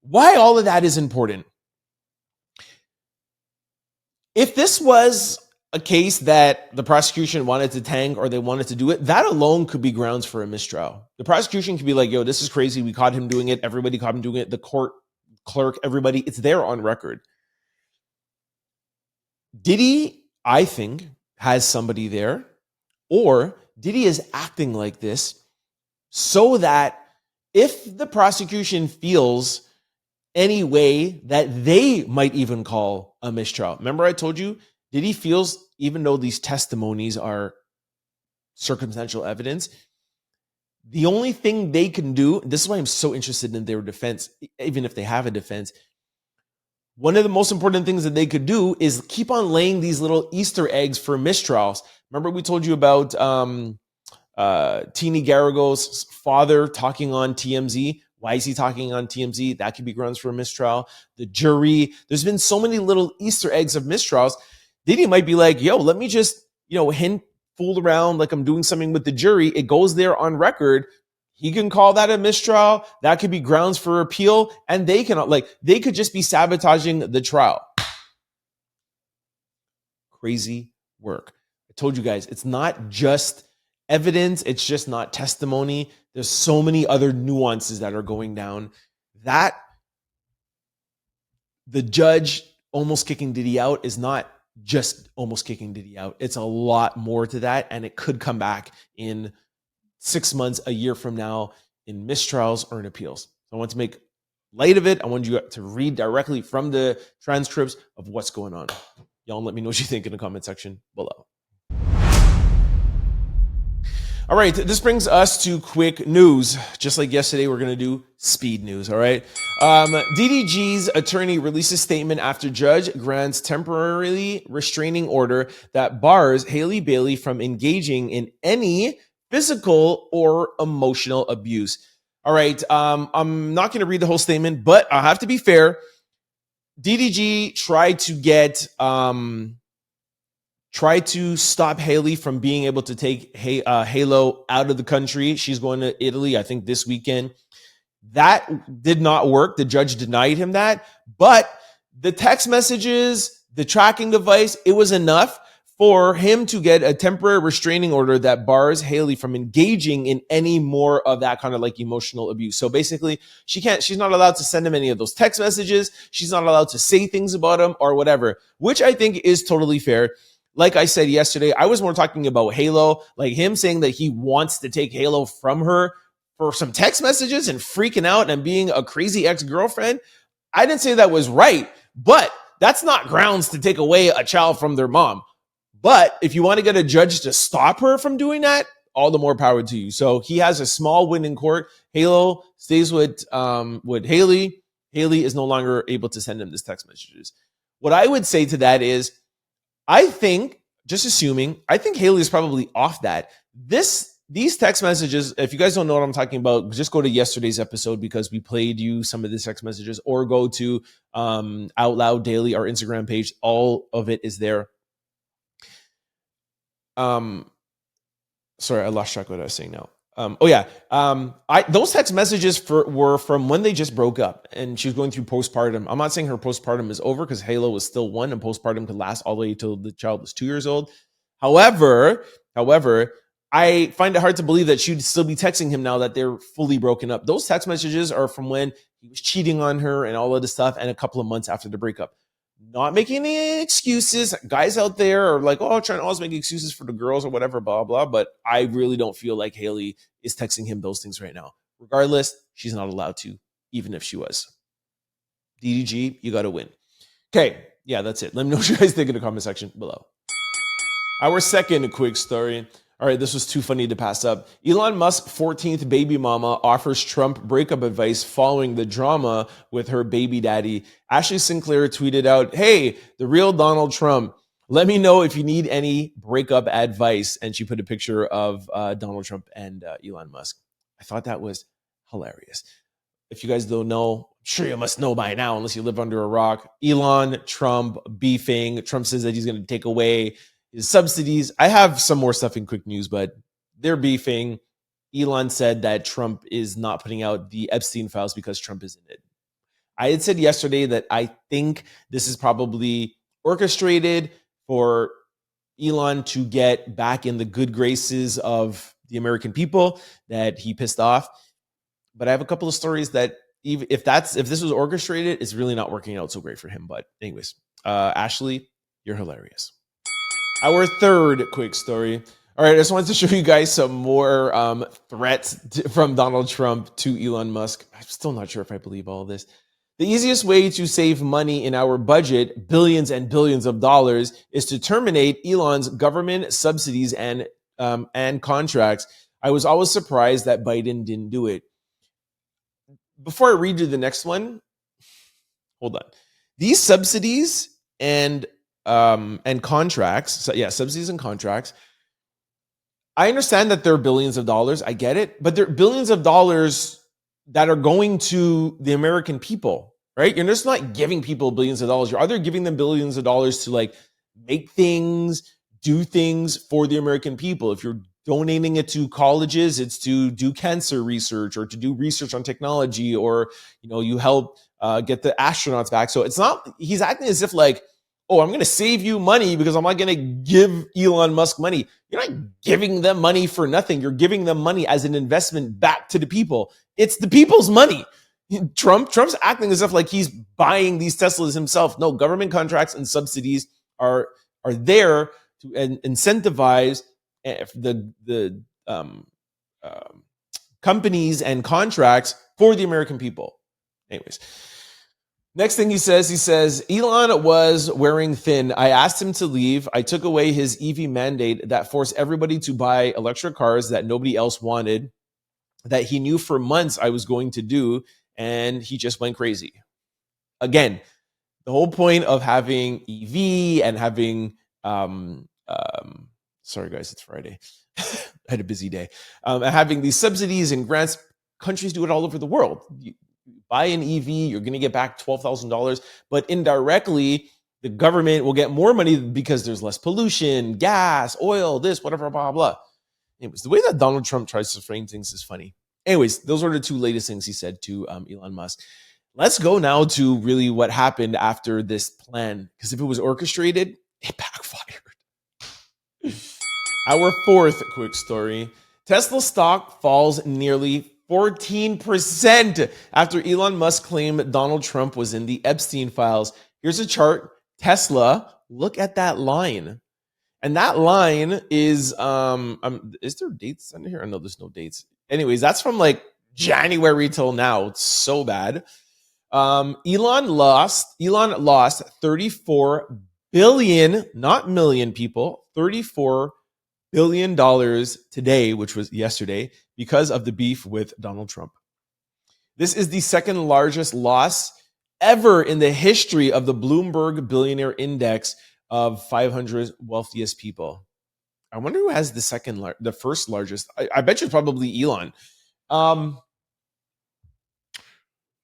why all of that is important? If this was a case that the prosecution wanted to tank or they wanted to do it, that alone could be grounds for a mistrial. The prosecution could be like, yo, this is crazy. We caught him doing it. Everybody caught him doing it. The court clerk, everybody, it's there on record. Diddy, I think, has somebody there, or Diddy is acting like this so that if the prosecution feels any way that they might even call a mistrial. Remember I told you, Diddy feels, even though these testimonies are circumstantial evidence, the only thing they can do, this is why I'm so interested in their defense, even if they have a defense, one of the most important things that they could do is keep on laying these little Easter eggs for mistrials. Remember we told you about Teeny Garrigo's father talking on TMZ. Why is he talking on TMZ? That could be grounds for a mistrial. The jury, there's been so many little Easter eggs of mistrials. Diddy might be like, yo, let me just, hint, fool around like I'm doing something with the jury. It goes there on record. He can call that a mistrial. That could be grounds for appeal. And they could just be sabotaging the trial. Crazy work. I told you guys, it's not just evidence. It's just not testimony. There's so many other nuances that are going down that the judge almost kicking Diddy out is not just almost kicking Diddy out. It's a lot more to that. And it could come back in 6 months, a year from now in mistrials or in appeals. So I want to make light of it. I want you to read directly from the transcripts of what's going on. Y'all let me know what you think in the comment section below. All right, this brings us to quick news. Just like yesterday, we're going to do speed news, all right? DDG's attorney released a statement after judge grants temporarily restraining order that bars Haley Bailey from engaging in any physical or emotional abuse. All right, I'm not going to read the whole statement, but I have to be fair. DDG tried to stop Haley from being able to take Halo out of the country. She's going to Italy, I think, this weekend. That did not work. The judge denied him that. But the text messages, the tracking device, it was enough for him to get a temporary restraining order that bars Haley from engaging in any more of that kind of like emotional abuse. So basically, she's not allowed to send him any of those text messages. She's not allowed to say things about him or whatever, which I think is totally fair. Like I said yesterday, I was more talking about Halo, like him saying that he wants to take Halo from her for some text messages and freaking out and being a crazy ex-girlfriend. I didn't say that was right, but that's not grounds to take away a child from their mom. But if you want to get a judge to stop her from doing that, all the more power to you. So he has a small win in court. Halo stays with Haley. Haley is no longer able to send him these text messages. What I would say to that is, I think Haley is probably off that. These text messages, if you guys don't know what I'm talking about, just go to yesterday's episode because we played you some of the text messages, or go to Out Loud Daily, our Instagram page. All of it is there. Sorry, I lost track of what I was saying now. Those text messages were from when they just broke up and she was going through postpartum. I'm not saying her postpartum is over because Halo was still 1 and postpartum could last all the way till the child was 2 years old. However, I find it hard to believe that she'd still be texting him now that they're fully broken up. Those text messages are from when he was cheating on her and all of this stuff, and a couple of months after the breakup. Not making any excuses. Guys out there are like, trying to always make excuses for the girls or whatever, blah, blah. But I really don't feel like Haley is texting him those things right now. Regardless, she's not allowed to, even if she was. DDG, you got to win. Okay, yeah, that's it. Let me know what you guys think in the comment section below. Our second quick story. All right, this was too funny to pass up. Elon Musk's 14th baby mama offers Trump breakup advice following the drama with her baby daddy. Ashley Sinclair tweeted out, "Hey, the real Donald Trump. Let me know if you need any breakup advice." And she put a picture of Donald Trump and Elon Musk. I thought that was hilarious. If you guys don't know, I'm sure you must know by now, unless you live under a rock. Elon, Trump beefing. Trump says that he's going to take away his subsidies. I have some more stuff in quick news, but they're beefing. Elon said that Trump is not putting out the Epstein files because Trump is in it. I had said yesterday that I think this is probably orchestrated for Elon to get back in the good graces of the American people that he pissed off. But I have a couple of stories that even if this was orchestrated, it's really not working out so great for him. But anyways, Ashley, you're hilarious. Our third quick story. All right, I just wanted to show you guys some more threats from Donald Trump to Elon Musk. I'm still not sure if I believe all of this. The easiest way to save money in our budget, billions and billions of dollars, is to terminate Elon's government subsidies and contracts. I was always surprised that Biden didn't do it. Before I read you the next one, hold on. These subsidies and contracts, subsidies and contracts, I understand that they're billions of dollars. I get it. But they're billions of dollars that are going to the American people, right? You're just not giving people billions of dollars. You're either giving them billions of dollars to like make things, do things for the American people. If you're donating it to colleges, it's to do cancer research or to do research on technology, or, you help get the astronauts back. So it's not, he's acting as if like, oh, I'm going to save you money because I'm not going to give Elon Musk money. You're not giving them money for nothing. You're giving them money as an investment back to the people. It's the people's money. Trump's acting as if like he's buying these Teslas himself. No, government contracts and subsidies are there to incentivize the companies and contracts for the American people. Anyways. Next thing he says, Elon was wearing thin. I asked him to leave. I took away his EV mandate that forced everybody to buy electric cars that nobody else wanted, that he knew for months I was going to do, and he just went crazy. Again, the whole point of having EV and having, sorry guys, it's Friday. I had a busy day. Having these subsidies and grants, countries do it all over the world. You buy an EV, you're going to get back $12,000, but indirectly, the government will get more money because there's less pollution, gas, oil, this, whatever, blah, blah. Anyways, the way that Donald Trump tries to frame things is funny. Anyways, those are the two latest things he said to Elon Musk. Let's go now to really what happened after this plan, because if it was orchestrated, it backfired. Our fourth quick story. Tesla stock falls nearly 14% after Elon Musk claimed Donald Trump was in the Epstein files. Here's a chart. Tesla, look at that line. And that line is there dates under here? No, there's no dates. Anyways, that's from like January till now. It's so bad. Elon lost 34 billion, not million people, $34 billion today, which was yesterday, because of the beef with Donald Trump. This is the second largest loss ever in the history of the Bloomberg Billionaire Index of 500 wealthiest people. I wonder who has the first largest. I bet you it's probably Elon.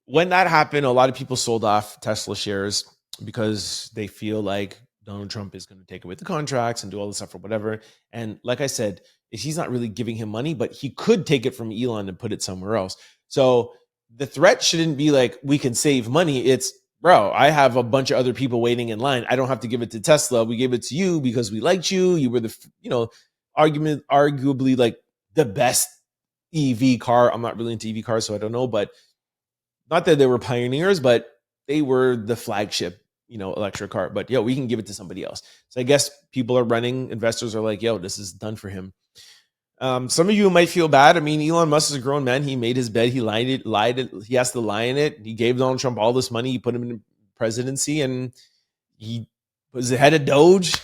When that happened, a lot of people sold off Tesla shares because they feel like Donald Trump is going to take away the contracts and do all this stuff or whatever. And like I said, he's not really giving him money, but he could take it from Elon and put it somewhere else. So the threat shouldn't be like, we can save money. It's, bro, I have a bunch of other people waiting in line. I don't have to give it to Tesla. We gave it to you because we liked you. You were the, arguably like the best EV car. I'm not really into EV cars, so I don't know, but not that they were pioneers, but they were the flagship, electric car. But we can give it to somebody else. So I guess investors are like, this is done for him. Some of you might feel bad. I mean, Elon Musk is a grown man. He made his bed. He lied it. He has to lie in it. He gave Donald Trump all this money. He put him in the presidency, and he was the head of Doge,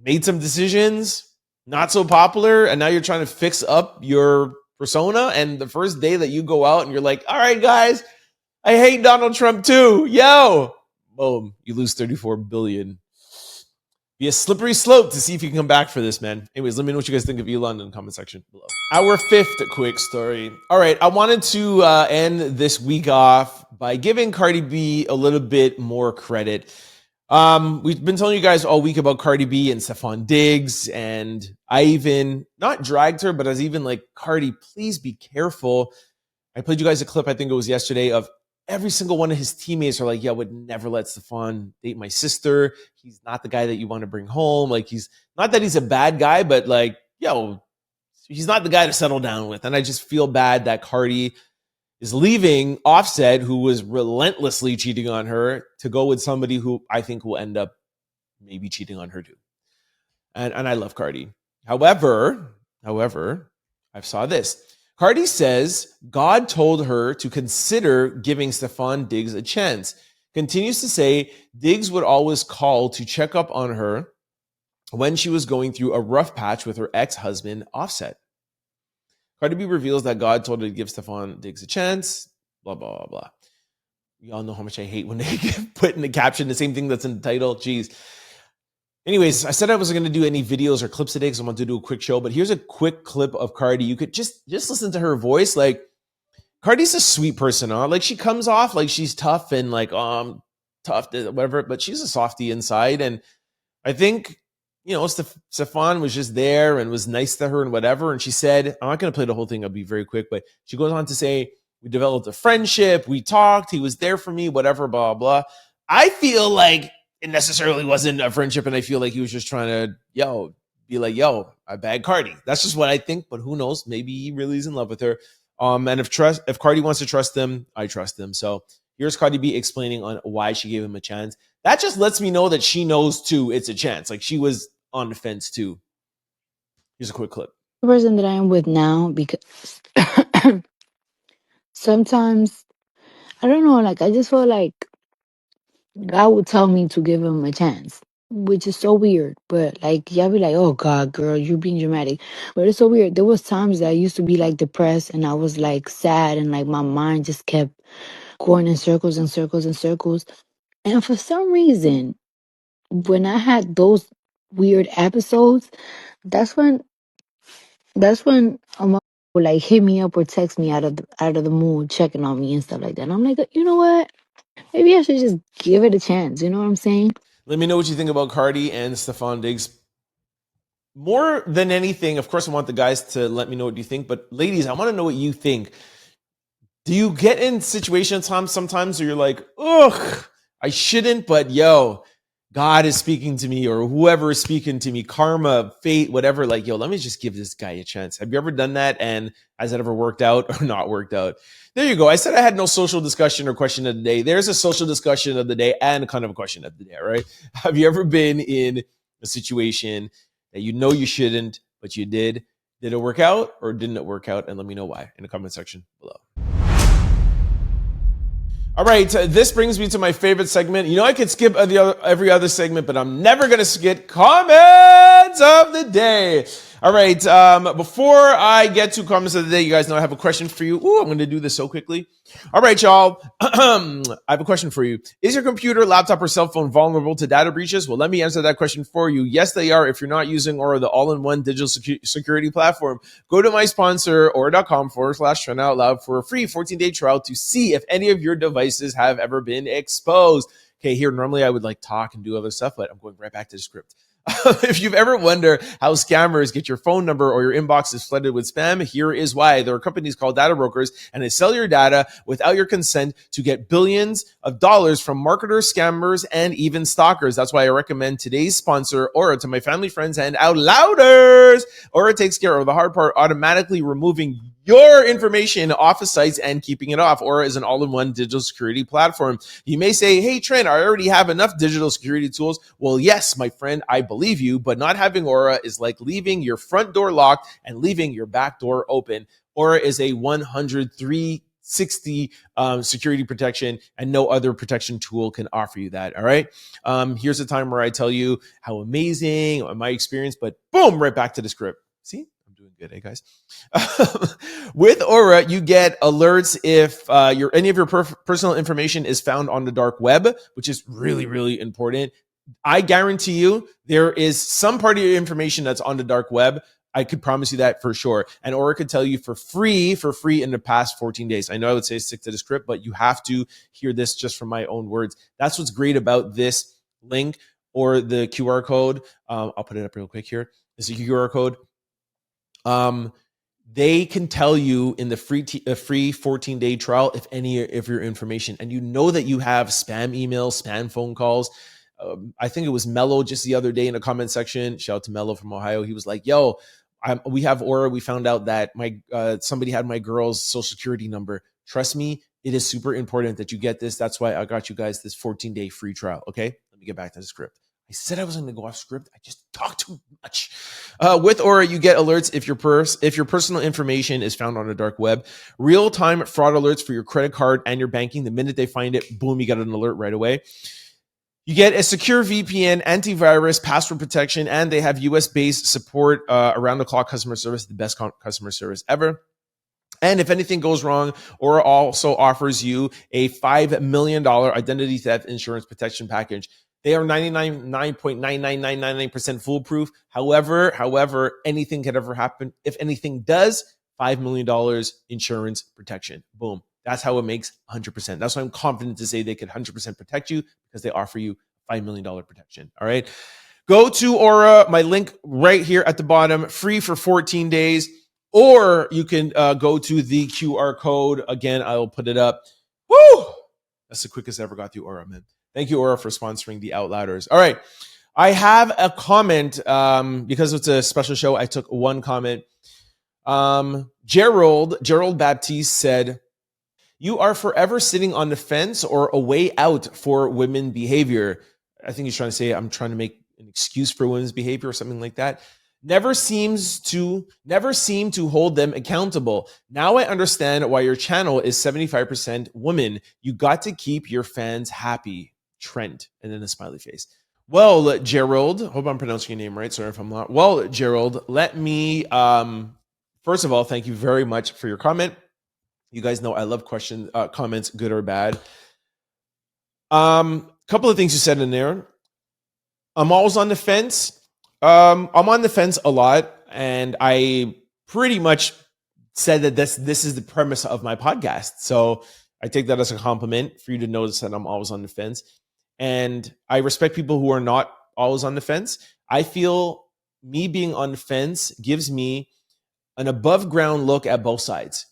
made some decisions, not so popular, and now you're trying to fix up your persona. And the first day that you go out and you're like, all right, guys, I hate Donald Trump too. Yo, boom, you lose 34 billion. Be a slippery slope to see if you can come back for this, man. Anyways, let me know what you guys think of Elon in the comment section below. Our fifth quick story. All right, I wanted to end this week off by giving Cardi B a little bit more credit. We've been telling you guys all week about Cardi B and Stefon Diggs, and I even not dragged her, but I was even like, Cardi, please be careful. I played you guys a clip, I think it was yesterday, of every single one of his teammates are like, yeah, I would never let Stefon date my sister. He's not the guy that you want to bring home. Like, he's not that he's a bad guy, but like, yo, he's not the guy to settle down with. And I just feel bad that Cardi is leaving Offset, who was relentlessly cheating on her, to go with somebody who I think will end up maybe cheating on her too. And I love Cardi. However, I saw this. Cardi says God told her to consider giving Stefon Diggs a chance. Continues to say Diggs would always call to check up on her when she was going through a rough patch with her ex-husband, Offset. Cardi B reveals that God told her to give Stefon Diggs a chance, blah, blah, blah, blah. We all know how much I hate when they put in the caption the same thing that's in the title. Jeez. Anyways, I said I wasn't going to do any videos or clips today because I want to do a quick show, but here's a quick clip of Cardi. You could just listen to her voice. Like, Cardi's a sweet person, huh? Like, she comes off like she's tough and like, tough, whatever, but she's a softie inside. And I think, you know, Stefon was just there and was nice to her and whatever. And she said, I'm not going to play the whole thing. I'll be very quick, but she goes on to say, we developed a friendship. We talked. He was there for me, whatever, blah, blah. I feel like it necessarily wasn't a friendship, and I feel like he was just trying to, be like, I bag Cardi. That's just what I think, but who knows? Maybe he really is in love with her. And if Cardi wants to trust him, I trust him. So here's Cardi B explaining on why she gave him a chance. That just lets me know that she knows too it's a chance. Like, she was on the fence too. Here's a quick clip. The person that I am with now, because sometimes, I don't know, like, I just feel like God would tell me to give him a chance, which is so weird. But like, y'all be like, oh God, girl, you're being dramatic. But it's so weird. There was times that I used to be like depressed and I was like sad and like my mind just kept going in circles and circles and circles. And for some reason, when I had those weird episodes, that's when a mother would like hit me up or text me out of the mood, checking on me and stuff like that. And I'm like, you know what? Maybe I should just give it a chance. You know what I'm saying? Let me know what you think about Cardi and Stefon Diggs. More than anything, of course, I want the guys to let me know what you think. But ladies, I want to know what you think. Do you get in situations sometimes where you're like, ugh, I shouldn't, but God is speaking to me, or whoever is speaking to me, karma, fate, whatever, like, let me just give this guy a chance. Have you ever done that? And has it ever worked out or not worked out? There you go. I said I had no social discussion or question of the day. There's a social discussion of the day and kind of a question of the day, right? Have you ever been in a situation that you know you shouldn't, but you did? Did it work out or didn't it work out? And let me know why in the comment section below. All right, this brings me to my favorite segment. You know, I could skip every other segment, but I'm never going to skip comments of the day. All right, before I get to comments of the day, you guys know I have a question for you. Ooh, I'm going to do this so quickly. All right, y'all. I have a question for you. Is your computer, laptop, or cell phone vulnerable to data breaches? Well, let me answer that question for you. Yes, they are. If you're not using Aura, the all-in-one digital security platform, go to my sponsor, aura.com/Trent Out Loud for a free 14-day trial to see if any of your devices have ever been exposed. Okay, here, normally I would like talk and do other stuff, but I'm going right back to the script. If you've ever wondered how scammers get your phone number or your inbox is flooded with spam, here is why. There are companies called data brokers, and they sell your data without your consent to get billions of dollars from marketers, scammers, and even stalkers. That's why I recommend today's sponsor, Aura, to my family, friends, and out louders. Aura takes care of the hard part, automatically removing your information off of sites and keeping it off. Aura is an all-in-one digital security platform. You may say, hey, Trent, I already have enough digital security tools. Well, yes, my friend, I believe you, but not having Aura is like leaving your front door locked and leaving your back door open. Aura is a 10360 security protection, and no other protection tool can offer you that. All right. Here's a time where I tell you how amazing my experience, but boom, right back to the script. See, I'm doing good, guys. With Aura, you get alerts if any of your personal information is found on the dark web, which is really, really important. I guarantee you there is some part of your information that's on the dark web. I could promise you that for sure. And Aura could tell you for free in the past 14 days. I know I would say stick to the script, but you have to hear this just from my own words. That's what's great about this link or the QR code. I'll put it up real quick here. It's a QR code. They can tell you in the free 14-day trial if any of your information, and you know that you have spam emails, spam phone calls. I think it was Mello just the other day in the comment section. Shout out to Mello from Ohio. He was like, yo, we have Aura. We found out that somebody had my girl's social security number. Trust me, it is super important that you get this. That's why I got you guys this 14-day free trial. Okay, let me get back to the script. I said I wasn't going to go off script. I just talked too much. With Aura, you get alerts if your personal information is found on the dark web. Real-time fraud alerts for your credit card and your banking. The minute they find it, boom, you get an alert right away. You get a secure VPN, antivirus, password protection, and they have US-based support, around-the-clock customer service, the best customer service ever. And if anything goes wrong, Aura also offers you a $5 million identity theft insurance protection package. They are 99.99999% foolproof. However, anything could ever happen. If anything does, $5 million insurance protection. Boom. That's how it makes 100%. That's why I'm confident to say they could 100% protect you, because they offer you $5 million protection. All right. Go to Aura, my link right here at the bottom, free for 14 days. Or you can go to the QR code. Again, I will put it up. Woo! That's the quickest I ever got through Aura, man. Thank you, Aura, for sponsoring the Outlouders. All right. I have a comment. Because it's a special show, I took one comment. Gerald Baptiste said, you are forever sitting on the fence or a way out for women behavior. I think he's trying to say I'm trying to make an excuse for women's behavior or something like that. Never seem to hold them accountable. Now I understand why your channel is 75% women. You got to keep your fans happy. Trent, and then a smiley face. Well, Gerald, hope I'm pronouncing your name right. Sorry if I'm not. Well, Gerald, let me first of all, thank you very much for your comment. You guys know I love comments, good or bad. Couple of things you said in there. I'm always on the fence. I'm on the fence a lot, and I pretty much said that this is the premise of my podcast. So I take that as a compliment for you to notice that I'm always on the fence. And I respect people who are not always on the fence. I feel me being on the fence gives me an above ground look at both sides.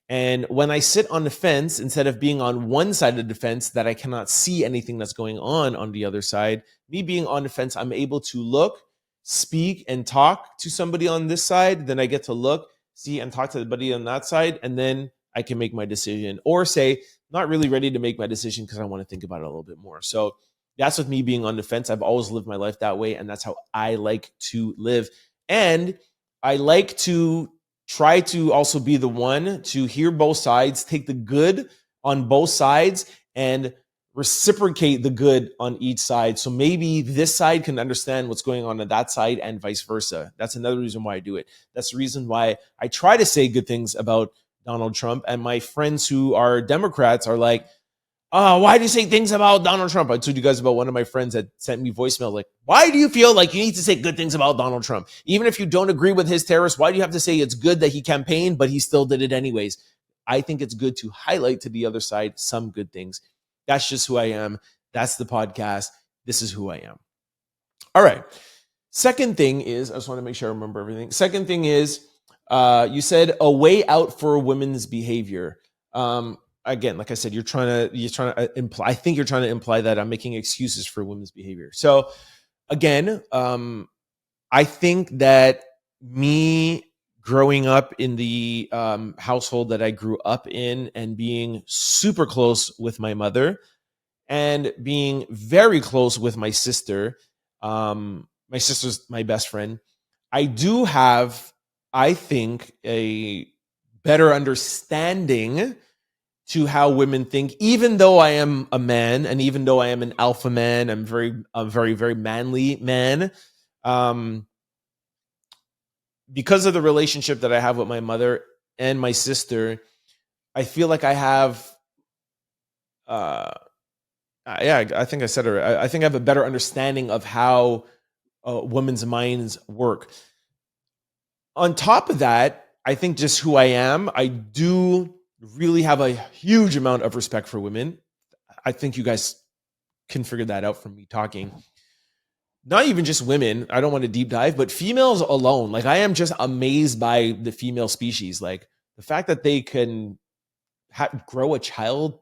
And when I sit on the fence, instead of being on one side of the fence that I cannot see anything that's going on the other side, me being on the fence, I'm able to look, speak, and talk to somebody on this side. Then I get to look, see, and talk to somebody on that side. And then I can make my decision, or say, not really ready to make my decision because I want to think about it a little bit more. So that's with me being on the fence. I've always lived my life that way, and that's how I like to live. And I like to try to also be the one to hear both sides, take the good on both sides, and reciprocate the good on each side. So maybe this side can understand what's going on that side, and vice versa. That's another reason why I do it. That's the reason why I try to say good things about Donald Trump. And my friends who are Democrats are like, why do you say things about Donald Trump? I told you guys about one of my friends that sent me voicemail like, why do you feel like you need to say good things about Donald Trump? Even if you don't agree with his terrorists, why do you have to say it's good that he campaigned, but he still did it anyways? I think it's good to highlight to the other side some good things. That's just who I am. That's the podcast. This is who I am. All right. Second thing is, I just want to make sure I remember everything. Second thing is, you said a way out for women's behavior. Again, like I said, you're trying to imply. I think you're trying to imply that I'm making excuses for women's behavior. So, again, I think that me growing up in the household that I grew up in and being super close with my mother and being very close with my sister. My sister's my best friend. I do have, I think, a better understanding to how women think, even though I am a man and even though I am an alpha man, I'm a very, very manly man. Um, because of the relationship that I have with my mother and my sister, I feel like I have, yeah, I think I said it. I think I have a better understanding of how women's minds work. On top of that, I think just who I am, I do really have a huge amount of respect for women. I think you guys can figure that out from me talking. Not even just women. I don't want to deep dive, but females alone. Like, I am just amazed by the female species. Like, the fact that they can grow a child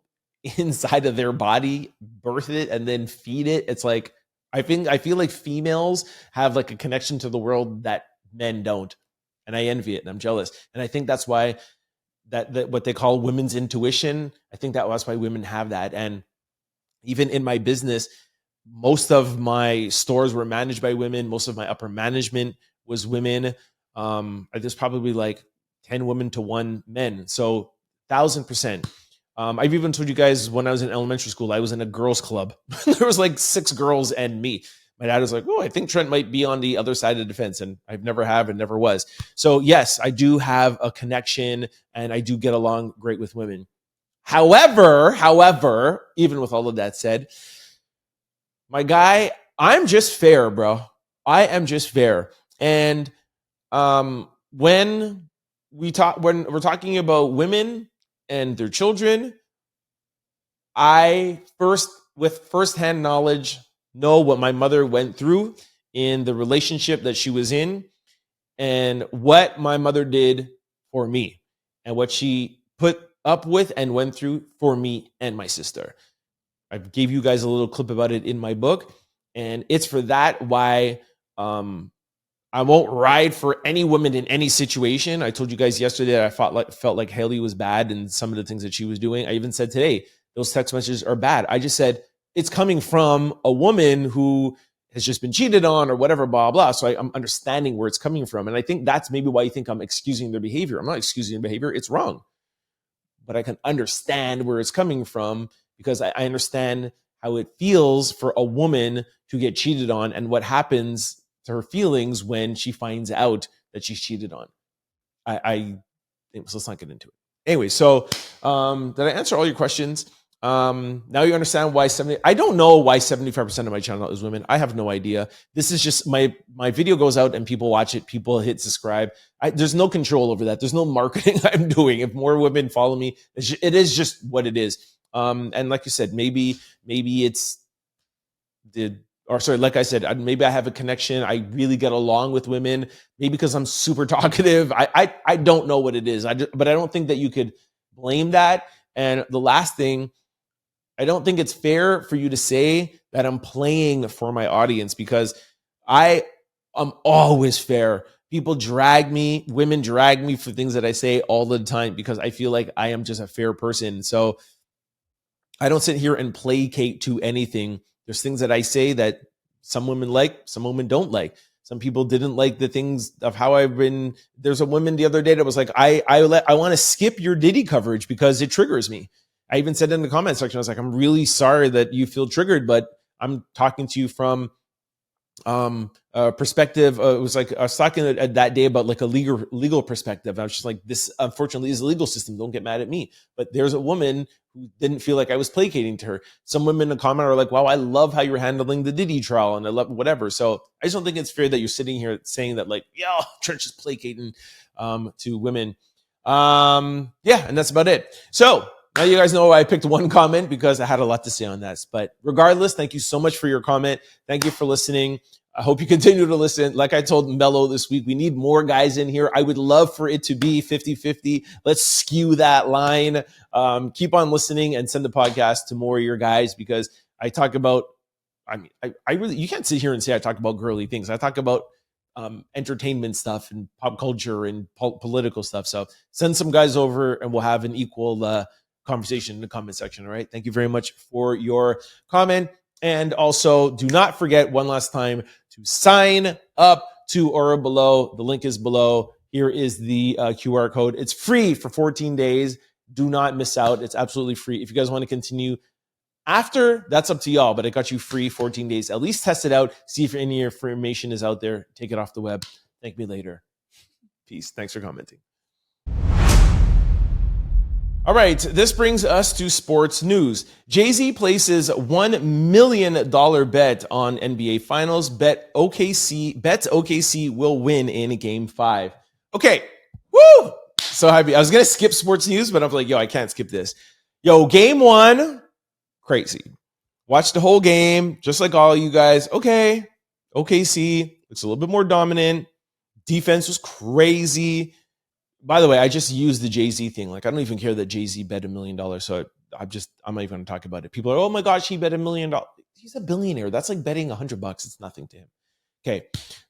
inside of their body, birth it, and then feed it. It's like, I feel like females have like a connection to the world that men don't. And I envy it and I'm jealous. And I think that's why that what they call women's intuition, I think that's why women have that. And even in my business, most of my stores were managed by women. Most of my upper management was women. There's probably like 10 women to 1 men. So 1,000%. I've even told you guys when I was in elementary school, I was in a girls club. There was like 6 girls and me. My dad was like, oh, I think Trent might be on the other side of the fence. And I've never have and never was. So yes, I do have a connection and I do get along great with women. However, even with all of that said, my guy, I'm just fair, bro. I am just fair. And when we're talking about women and their children, I with firsthand knowledge, know what my mother went through in the relationship that she was in and what my mother did for me and what she put up with and went through for me and my sister. I gave you guys a little clip about it in my book, and it's for that why I won't ride for any woman in any situation. I told you guys yesterday that I felt like Haley was bad and some of the things that she was doing. I even said today, those text messages are bad. I just said, it's coming from a woman who has just been cheated on or whatever, blah, blah. So I'm understanding where it's coming from. And I think that's maybe why you think I'm excusing their behavior. I'm not excusing their behavior. It's wrong. But I can understand where it's coming from because I understand how it feels for a woman to get cheated on and what happens to her feelings when she finds out that she's cheated on. So let's not get into it. Anyway, so did I answer all your questions? Now you understand why I don't know why 75% of my channel is women. I have no idea. This is just my video goes out and people watch it. People hit subscribe. There's no control over that. There's no marketing I'm doing. If more women follow me, it is just what it is. And like you said, maybe it's like I said, maybe I have a connection. I really get along with women. Maybe because I'm super talkative. I don't know what it is. But I don't think that you could blame that. And the last thing, I don't think it's fair for you to say that I'm playing for my audience because I am always fair. Women drag me for things that I say all the time because I feel like I am just a fair person. So I don't sit here and placate to anything. There's things that I say that some women like, some women don't like. Some people didn't like the things of how I've been. There's a woman the other day that was like, I want to skip your Diddy coverage because it triggers me. I even said in the comment section, I was like, I'm really sorry that you feel triggered, but I'm talking to you from perspective. It was like I was talking at that day about like a legal perspective. I was just like, this unfortunately is the legal system. Don't get mad at me. But there's a woman who didn't feel like I was placating to her. Some women in the comment are like, wow, I love how you're handling the Diddy trial and I love whatever. So I just don't think it's fair that you're sitting here saying that like, yeah, Trent is placating to women. Yeah, and that's about it. So now you guys know why I picked one comment because I had a lot to say on that. But regardless, thank you so much for your comment. Thank you for listening. I hope you continue to listen. Like I told Mello this week, we need more guys in here. I would love for it to be 50-50. Let's skew that line. Keep on listening and send the podcast to more of your guys because I talk about, I really, you can't sit here and say I talk about girly things. I talk about entertainment stuff and pop culture and political stuff. So send some guys over and we'll have an equal conversation in the comment section. All right. Thank you very much for your comment. And also do not forget one last time to sign up to Aura Below. The link is below. Here is the QR code. It's free for 14 days. Do not miss out. It's absolutely free. If you guys want to continue after, that's up to y'all, but it got you free 14 days. At least test it out. See if any information is out there. Take it off the web. Thank me later. Peace. Thanks for commenting. All right, this brings us to sports news. Jay-Z places $1 million bet on NBA Finals. Bet OKC will win in Game 5. Okay, woo! So happy. I was going to skip sports news, but I'm like, yo, I can't skip this. Yo, Game 1, crazy. Watched the whole game, just like all you guys. Okay, OKC, it's a little bit more dominant. Defense was crazy. By the way, I just used the Jay-Z thing. Like, I don't even care that Jay-Z bet $1 million. So I'm not even going to talk about it. People are, oh my gosh, he bet $1 million. He's a billionaire. That's like betting $100. It's nothing to him. Okay,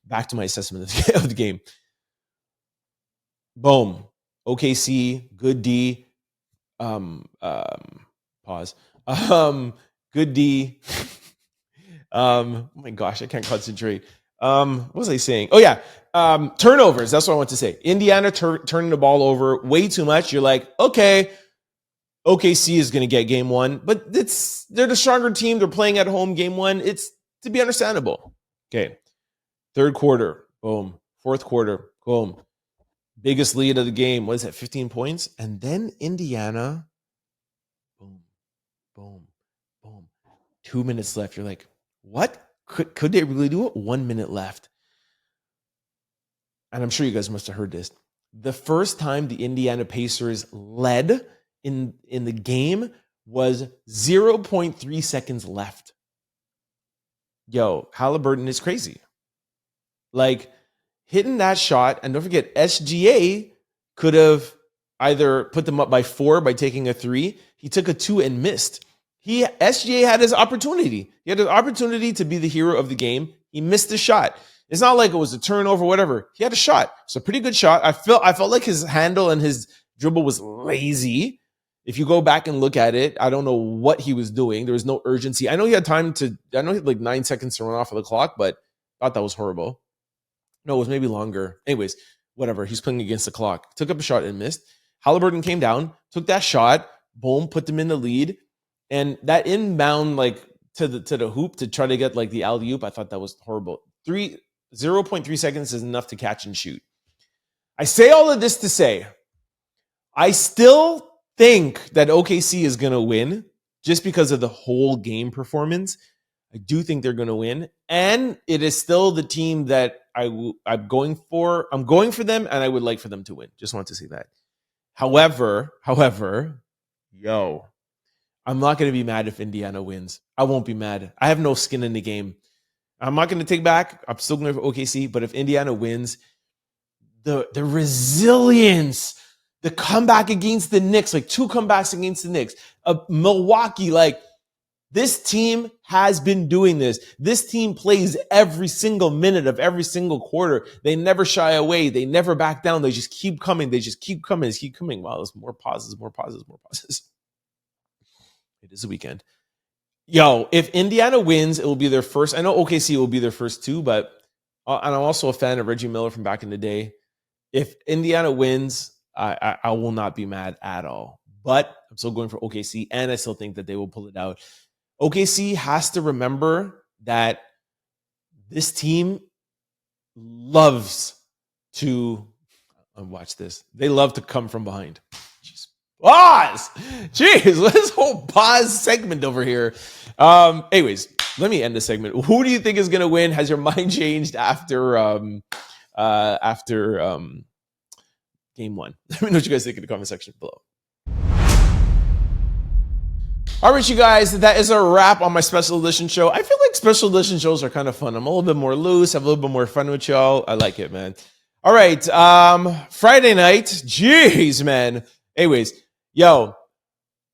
back to my assessment of the game. Boom. OKC, good D. Pause. Good D. Oh my gosh, I can't concentrate. What was I saying? Oh yeah. Turnovers. That's what I want to say. Indiana turning the ball over way too much. You're like, okay, OKC is going to get Game 1, but they're the stronger team. They're playing at home. Game 1, it's to be understandable. Okay. Third quarter, boom. Fourth quarter, boom. Biggest lead of the game. What is that? 15 points. And then Indiana, boom, boom, boom. 2 minutes left. You're like, what? Could they really do it? 1 minute left. And I'm sure you guys must have heard this. The first time the Indiana Pacers led in the game was 0.3 seconds left. Yo, Halliburton is crazy. Like, hitting that shot, and don't forget, SGA could have either put them up by 4 by taking a 3. He took a 2 and missed. SGA had his opportunity. He had an opportunity to be the hero of the game. He missed the shot. It's not like it was a turnover, whatever. He had a shot. It's a pretty good shot. I felt like his handle and his dribble was lazy. If you go back and look at it, I don't know what he was doing. There was no urgency. I know he had he had like 9 seconds to run off of the clock, but I thought that was horrible. No, it was maybe longer. Anyways, whatever. He's playing against the clock. Took up a shot and missed. Halliburton came down, took that shot, boom, put them in the lead. And that inbound, like, to the hoop to try to get, like, the alley-oop, I thought that was horrible. 0.3 seconds is enough to catch and shoot. I say all of this to say, I still think that OKC is going to win just because of the whole game performance. I do think they're going to win. And it is still the team that I'm going for. I'm going for them, and I would like for them to win. Just want to say that. However, yo, I'm not going to be mad if Indiana wins. I won't be mad. I have no skin in the game. I'm not going to take back. I'm still going for OKC. But if Indiana wins, the resilience, the comeback against the Knicks, like 2 comebacks against the Knicks, Milwaukee, like, this team has been doing this. This team plays every single minute of every single quarter. They never shy away. They never back down. They just keep coming. They just keep coming. They keep coming. Wow, there's more pauses. It is a weekend. Yo, if Indiana wins, it will be their first. I know OKC will be their first 2, but and I'm also a fan of Reggie Miller from back in the day. If Indiana wins, I will not be mad at all. But I'm still going for OKC, and I still think that they will pull it out. OKC has to remember that this team loves to watch this. They love to come from behind. Jeez. Pause. Jeez, what's this whole pause segment over here? Anyways, let me end the segment. Who do you think is going to win? Has your mind changed after Game 1? Let me know what you guys think in the comment section below. All right, you guys, that is a wrap on my special edition show. I feel like special edition shows are kind of fun. I'm a little bit more loose, have a little bit more fun with y'all. I like it, man. All right, Friday night. Jeez, man. Anyways, yo,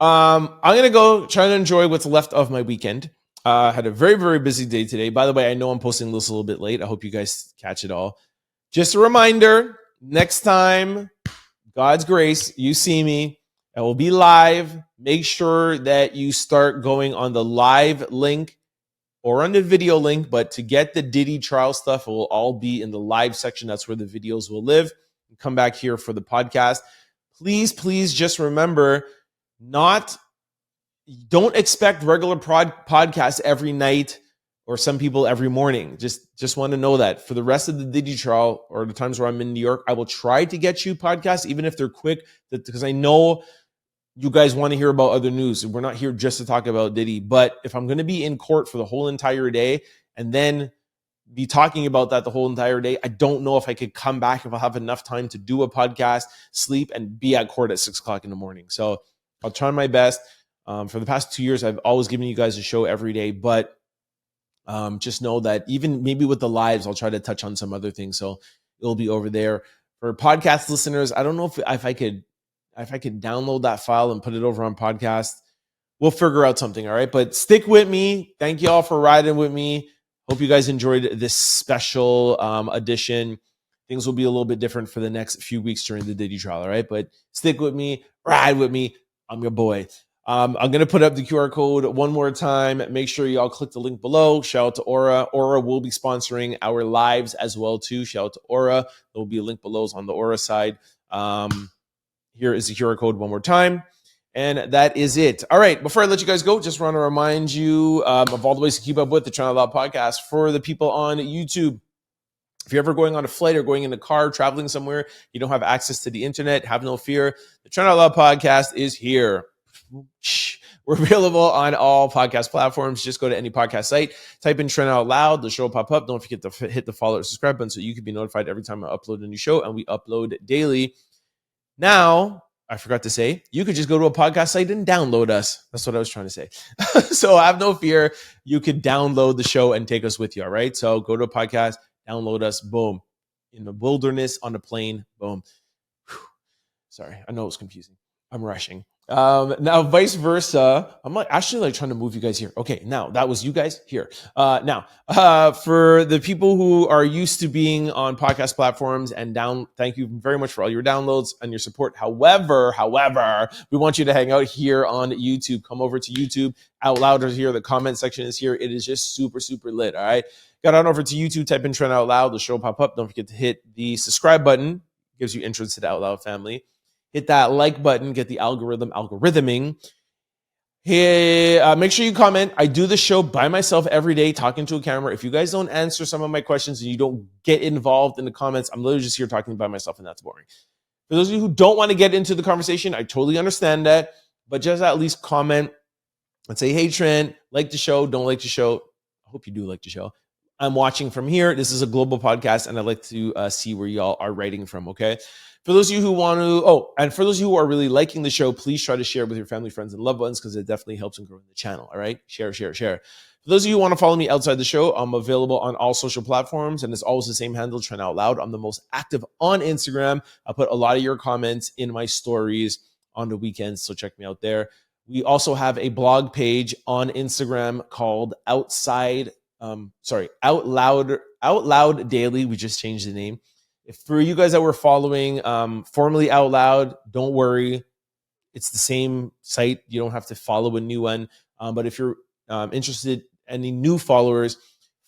I'm going to go try to enjoy what's left of my weekend. Had a very, very busy day today. By the way, I know I'm posting this a little bit late. I hope you guys catch it all. Just a reminder, next time, God's grace, you see me, I will be live. Make sure that you start going on the live link or on the video link, but to get the Diddy trial stuff, it will all be in the live section. That's where the videos will live. Come back here for the podcast. Please just remember, don't expect regular podcasts every night or some people every morning. Just want to know that for the rest of the Diddy trial or the times where I'm in New York, I will try to get you podcasts, even if they're quick, because I know you guys want to hear about other news. We're not here just to talk about Diddy. But if I'm going to be in court for the whole entire day and then be talking about that the whole entire day, I don't know if I could come back, if I'll have enough time to do a podcast, sleep, and be at court at 6 o'clock in the morning. So I'll try my best. For the past 2 years, I've always given you guys a show every day, but just know that even maybe with the lives, I'll try to touch on some other things. So it'll be over there. For podcast listeners, I don't know if I could download that file and put it over on podcast. We'll figure out something, all right? But stick with me. Thank you all for riding with me. Hope you guys enjoyed this special edition. Things will be a little bit different for the next few weeks during the Diddy trial, all right? But stick with me, ride with me. I'm your boy. I'm going to put up the QR code one more time. Make sure y'all click the link below. Shout out to Aura. Aura will be sponsoring our lives as well, too. Shout out to Aura. There will be a link below on the Aura side. Here is the QR code one more time. And that is it. All right. Before I let you guys go, just want to remind you of all the ways to keep up with the Trent Out Loud podcast for the people on YouTube. If you're ever going on a flight or going in a car, traveling somewhere, you don't have access to the internet, have no fear. The Trent Out Loud podcast is here. We're available on all podcast platforms. Just go to any podcast site, type in Trent Out Loud, the show will pop up. Don't forget to hit the follow or subscribe button so you can be notified every time I upload a new show, and we upload daily. Now, I forgot to say, you could just go to a podcast site and download us. That's what I was trying to say. So have no fear. You could download the show and take us with you, all right? So go to a podcast, download us, boom. In the wilderness, on a plane, boom. Whew. Sorry, I know it was confusing. I'm rushing. Now, vice versa, I'm actually trying to move you guys here. Okay, now that was you guys here. Now, for the people who are used to being on podcast platforms and thank you very much for all your downloads and your support. However, we want you to hang out here on YouTube. Come over to YouTube. Out Loud is here. The comment section is here. It is just super, super lit. All right. Got on over to YouTube. Type in Trent Out Loud. The show will pop up. Don't forget to hit the subscribe button. Gives you entrance to the Out Loud family. Hit that like button, get the algorithming. Hey, make sure you comment. I do the show by myself every day, talking to a camera. If you guys don't answer some of my questions and you don't get involved in the comments, I'm literally just here talking by myself, and that's boring. For those of you who don't want to get into the conversation, I totally understand that, but just at least comment and say, hey, Trent, like the show, don't like the show. I hope you do like the show. I'm watching from here. This is a global podcast, and I'd like to see where y'all are writing from, okay? For those of you who want to, and for those of you who are really liking the show, please try to share with your family, friends, and loved ones because it definitely helps in growing the channel, all right? Share. For those of you who want to follow me outside the show, I'm available on all social platforms, and it's always the same handle, Trent Out Loud. I'm the most active on Instagram. I put a lot of your comments in my stories on the weekends, so check me out there. We also have a blog page on Instagram called Out Loud Daily. We just changed the name. If for you guys that were following formerly Out Loud, don't worry. It's the same site. You don't have to follow a new one. But if you're interested, any new followers,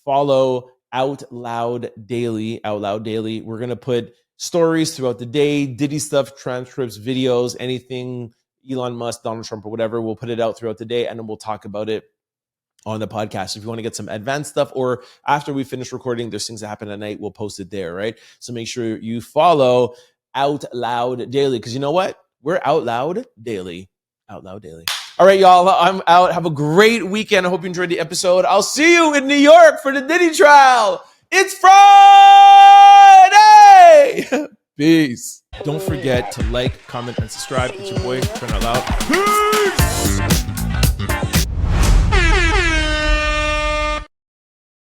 follow Out Loud Daily. Out Loud Daily. We're going to put stories throughout the day, Diddy stuff, transcripts, videos, anything, Elon Musk, Donald Trump, or whatever. We'll put it out throughout the day, and then we'll talk about it on the podcast. If you want to get some advanced stuff, or after we finish recording, there's things that happen at night, we'll post it there, right? So make sure you follow Out Loud Daily, because you know what? We're Out Loud Daily. Out Loud Daily. All right, y'all, I'm out. Have a great weekend. I hope you enjoyed the episode. I'll see you in New York for the Diddy trial. It's Friday! Peace. Don't forget to like, comment, and subscribe. It's your boy, Trent Out Loud. Peace!